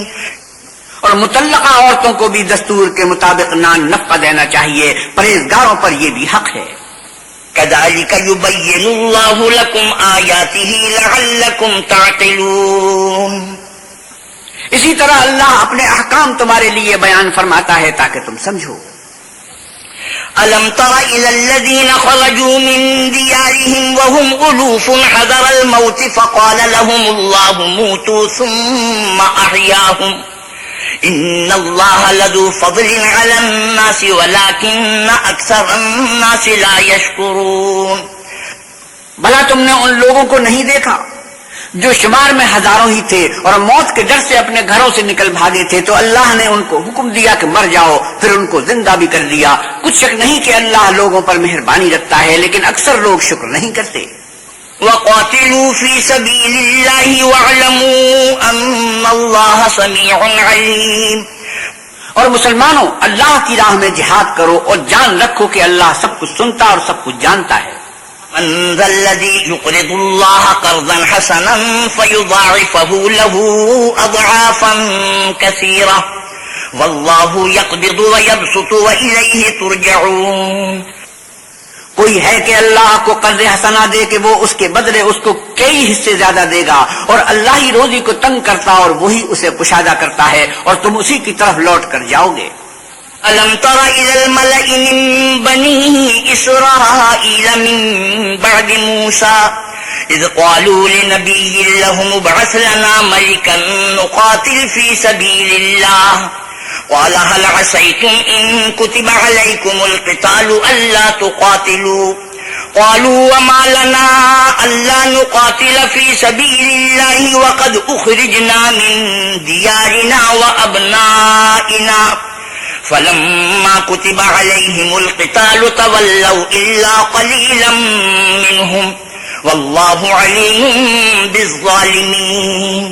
اور مطلقہ عورتوں کو بھی دستور کے مطابق نان نفقہ دینا چاہیے، پرہیزگاروں پر یہ بھی حق ہے. كَذَلِكَ يُبَيِّنُ اللَّهُ لَكُمْ آيَاتِهِ لَعَلَّكُمْ تَعْقِلُونَ. اسی طرح اللہ اپنے احکام تمہارے لیے بیان فرماتا ہے تاکہ تم سمجھو. أَلَمْ تَرَ إِلَى الَّذِينَ خَرَجُوا مِنْ دِيَارِهِمْ وَهُمْ أُلُوفٌ حَذَرَ الْمَوْتِ فَقَالَ لَهُمُ اللَّهُ مُوتُوا ثُمَّ أَحْيَاهُمْ إِنَّ اللَّهَ لَذُو فَضْلٍ عَلَى النَّاسِ وَلَكِنَّ أَكْثَرَ النَّاسِ لَا يَشْكُرُونَ. بھلا تم نے ان لوگوں کو نہیں دیکھا جو شمار میں ہزاروں ہی تھے اور موت کے ڈر سے اپنے گھروں سے نکل بھاگے تھے تو اللہ نے ان کو حکم دیا کہ مر جاؤ، پھر ان کو زندہ بھی کر دیا. کچھ شک نہیں کہ اللہ لوگوں پر مہربانی رکھتا ہے لیکن اکثر لوگ شکر نہیں کرتے. وَقَاتِلُوا فِي سَبِيلِ اللَّهِ وَاعْلَمُوا أَنَّ اللَّهَ سَمِيعٌ عَلِيمٌ. اور مسلمانوں اللہ کی راہ میں جہاد کرو اور جان رکھو کہ اللہ سب کچھ سنتا اور سب کچھ جانتا ہے. مَنْ ذَا الَّذِي يُقْرِضُ اللَّهَ قَرْضًا حَسَنًا فَيُضَاعِفَهُ لَهُ أَضْعَافًا كَثِيرَةً وَاللَّهُ يَقْبِضُ وَيَبْسُطُ وَإِلَيْهِ تُرْجَعُونَ. کوئی ہے کہ اللہ کو قرض حسنہ دے کہ وہ اس کے بدلے اس کو کئی حصے زیادہ دے گا، اور اللہ ہی روزی کو تنگ کرتا اور وہی اسے کشادہ کرتا ہے اور تم اسی کی طرف لوٹ کر جاؤ گے. أَلَمْ تَرَ إِلَى الْمَلَإِ مِنْ بَنِي إِسْرَائِيلَ مِنْ بَعْدِ مُوسَى إِذْ قَالُوا لِنَبِيٍّ لَهُمُ ابْعَثْ لَنَا مَلِكًا نُقَاتِلْ فِي سَبِيلِ اللَّهِ قَالَ هَلْ عَسَيْتُمْ إِن كُتِبَ عَلَيْكُمُ الْقِتَالُ أَلَّا تُقَاتِلُوا قَالُوا وَمَا لَنَا أَلَّا نُقَاتِلَ فِي سَبِيلِ اللَّهِ وَقَدْ أُخْرِجْنَا مِن دِيَارِنَا وَأَبْنَائِنَا فَلَمَّا كُتِبَ عَلَيْهِمُ الْقِتَالُ تَوَلَّوْا إِلَّا قَلِيلًا مِّنْهُمْ وَاللَّهُ عَلِيمٌ بِالظَّالِمِينَ.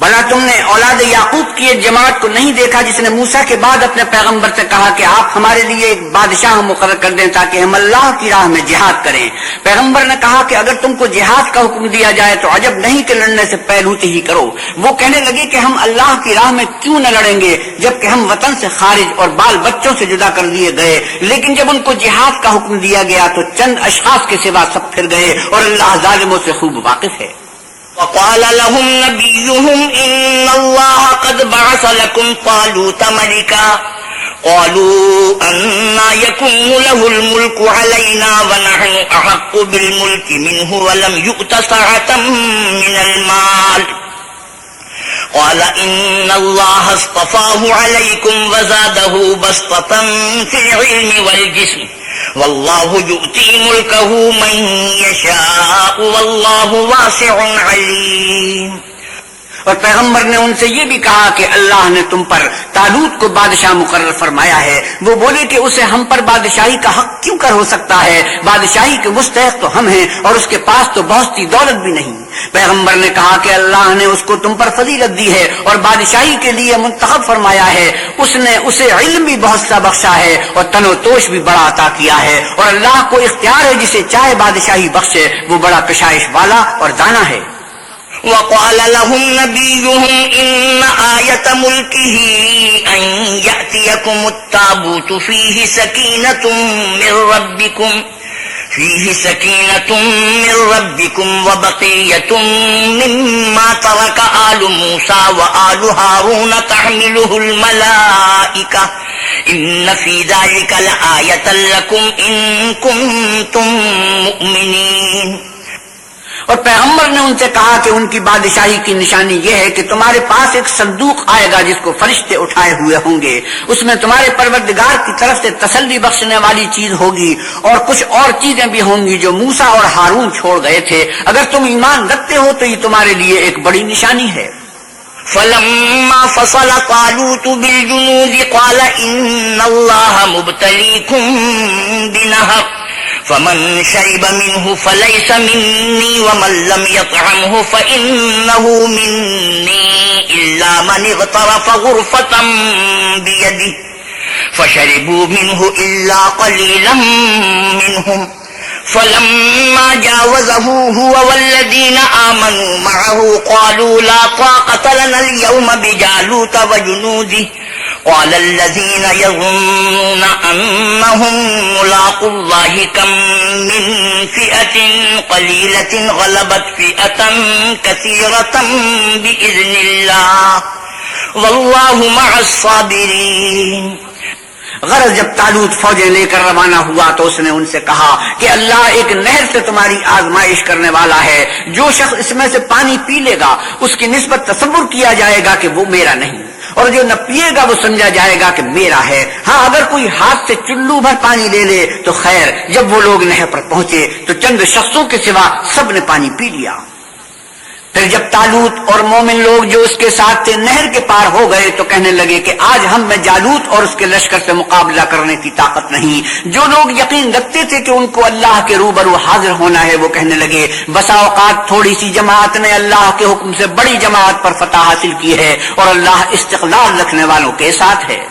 بھلا تم نے اولاد یعقوب کی ایک جماعت کو نہیں دیکھا جس نے موسیٰ کے بعد اپنے پیغمبر سے کہا کہ آپ ہمارے لیے ایک بادشاہ مقرر کر دیں تاکہ ہم اللہ کی راہ میں جہاد کریں. پیغمبر نے کہا کہ اگر تم کو جہاد کا حکم دیا جائے تو عجب نہیں کہ لڑنے سے پہلوتی ہی کرو. وہ کہنے لگے کہ ہم اللہ کی راہ میں کیوں نہ لڑیں گے جبکہ ہم وطن سے خارج اور بال بچوں سے جدا کر لیے گئے. لیکن جب ان کو جہاد کا حکم دیا گیا تو چند اشخاص کے سوا سب پھر گئے اور اللہ ظالموں سے خوب واقف ہے. وقال لهم نبيهم إن الله قد بعث لكم طالوت ملكا قالوا أنا يكون له الملك علينا ونحن أحق بالملك منه ولم يؤت سعة من المال قال إن الله اصطفاه عليكم وزاده بسطة في العلم والجسم واللہ یؤتی ملکہ من یشاء واللہ واسع علیم. اور پیغمبر نے ان سے یہ بھی کہا کہ اللہ نے تم پر طالوت کو بادشاہ مقرر فرمایا ہے. وہ بولے کہ اسے ہم پر بادشاہی کا حق کیوں کر ہو سکتا ہے؟ بادشاہی کے مستحق تو ہم ہیں اور اس کے پاس تو بہت سی دولت بھی نہیں. پیغمبر نے کہا کہ اللہ نے اس کو تم پر فضیلت دی ہے اور بادشاہی کے لیے منتخب فرمایا ہے. اس نے اسے علم بھی بہت سا بخشا ہے اور تن و توش بھی بڑا عطا کیا ہے، اور اللہ کو اختیار ہے جسے چاہے بادشاہی بخشے. وہ بڑا کشائش والا اور دانا ہے. وقال لهم نبيهم إن آية ملكه أن يأتيكم التابوت فيه سكينة من ربكم وبقية مما ترك آل موسى وآل هارون تحمله الملائكة إن في ذلك لآية لكم إن كنتم مؤمنين. اور پیغمبر نے ان سے کہا کہ ان کی بادشاہی کی نشانی یہ ہے کہ تمہارے پاس ایک صندوق آئے گا جس کو فرشتے اٹھائے ہوئے ہوں گے، اس میں تمہارے پروردگار کی طرف سے تسلی بخشنے والی چیز ہوگی اور کچھ اور چیزیں بھی ہوں گی جو موسیٰ اور ہارون چھوڑ گئے تھے، اگر تم ایمان رکھتے ہو تو یہ تمہارے لیے ایک بڑی نشانی ہے۔ فلما فصل طالوت بالجنود قال إن الله مبتليكم بنهر فمن شرب منه فليس مني ومن لم يطعمه فإنه مني إلا من اغترف غرفة بيده فشربوا منه إلا قليلا منهم فلما جاوزه هو والذين آمنوا معه قالوا لا طاقة لنا اليوم بجالوت وجنوده قال الذين يظنون أنهم ملاقو الله كم من فئة قليلة غلبت فئة كثيرة بإذن الله والله مع الصابرين۔ غرض جب طالوت فوجیں لے کر روانہ ہوا تو اس نے ان سے کہا کہ اللہ ایک نہر سے تمہاری آزمائش کرنے والا ہے، جو شخص اس میں سے پانی پی لے گا اس کی نسبت تصور کیا جائے گا کہ وہ میرا نہیں، اور جو نہ پیے گا وہ سمجھا جائے گا کہ میرا ہے۔ ہاں اگر کوئی ہاتھ سے چلو بھر پانی لے لے تو خیر، جب وہ لوگ نہر پر پہنچے تو چند شخصوں کے سوا سب نے پانی پی لیا۔ پھر جب طالوت اور مومن لوگ جو اس کے ساتھ تھے نہر کے پار ہو گئے تو کہنے لگے کہ آج ہم میں جالوت اور اس کے لشکر سے مقابلہ کرنے کی طاقت نہیں۔ جو لوگ یقین رکھتے تھے کہ ان کو اللہ کے روبرو حاضر ہونا ہے وہ کہنے لگے بسا اوقات تھوڑی سی جماعت نے اللہ کے حکم سے بڑی جماعت پر فتح حاصل کی ہے، اور اللہ استقلال رکھنے والوں کے ساتھ ہے۔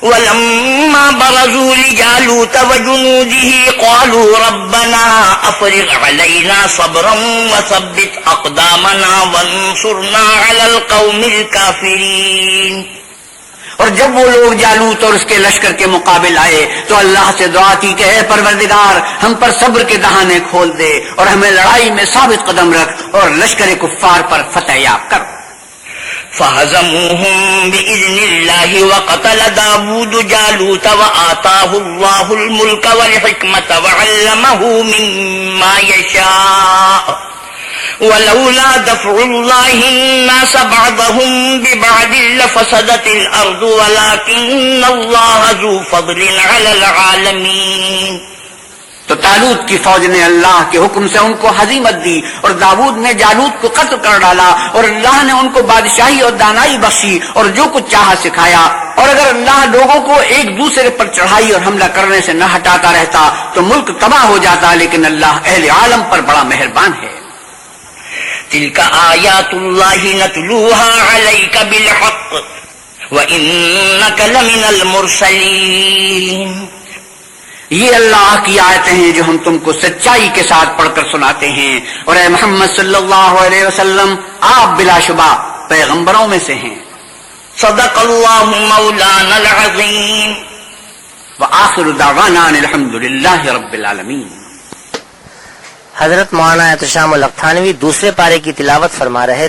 ولما برزوا لجالوت وجنوده قالوا ربنا أفرغ علينا صبرا وثبت أقدامنا وانصرنا على القوم الكافرين۔ اور جب وہ لوگ جالوت اور اس کے لشکر کے مقابل آئے تو اللہ سے دعا کی کہ اے پروردگار ہم پر صبر کے دہانے کھول دے اور ہمیں لڑائی میں ثابت قدم رکھ اور لشکر کفار پر فتح یاب کر۔ فهزموهم بإذن الله وقتل داود جالوت وآتاه الله الملك والحكمة وعلمه مما يشاء ولولا دفع الله الناس بعضهم ببعض لفسدت الأرض ولكن الله ذو فضل على العالمين۔ تو طالوت کی فوج نے اللہ کے حکم سے ان کو ہزیمت دی اور داود نے جالوت کو قتل کر ڈالا، اور اللہ نے ان کو بادشاہی اور دانائی بخشی اور جو کچھ چاہا سکھایا۔ اور اگر اللہ لوگوں کو ایک دوسرے پر چڑھائی اور حملہ کرنے سے نہ ہٹاتا رہتا تو ملک تباہ ہو جاتا، لیکن اللہ اہل عالم پر بڑا مہربان ہے۔ تلك آیات اللہ نتلوها علیک بالحق وإنک لمن المرسلین۔ یہ اللہ کی آیتیں ہیں جو ہم تم کو سچائی کے ساتھ پڑھ کر سناتے ہیں، اور اے محمد صلی اللہ علیہ وسلم آپ بلا شبہ پیغمبروں میں سے ہیں۔ صدق اللہ مولانا العظیم۔ وآخر دعوانا الحمد للہ رب العالمین۔ حضرت مولانا احتشام الحق تھانوی دوسرے پارے کی تلاوت فرما رہے تھے۔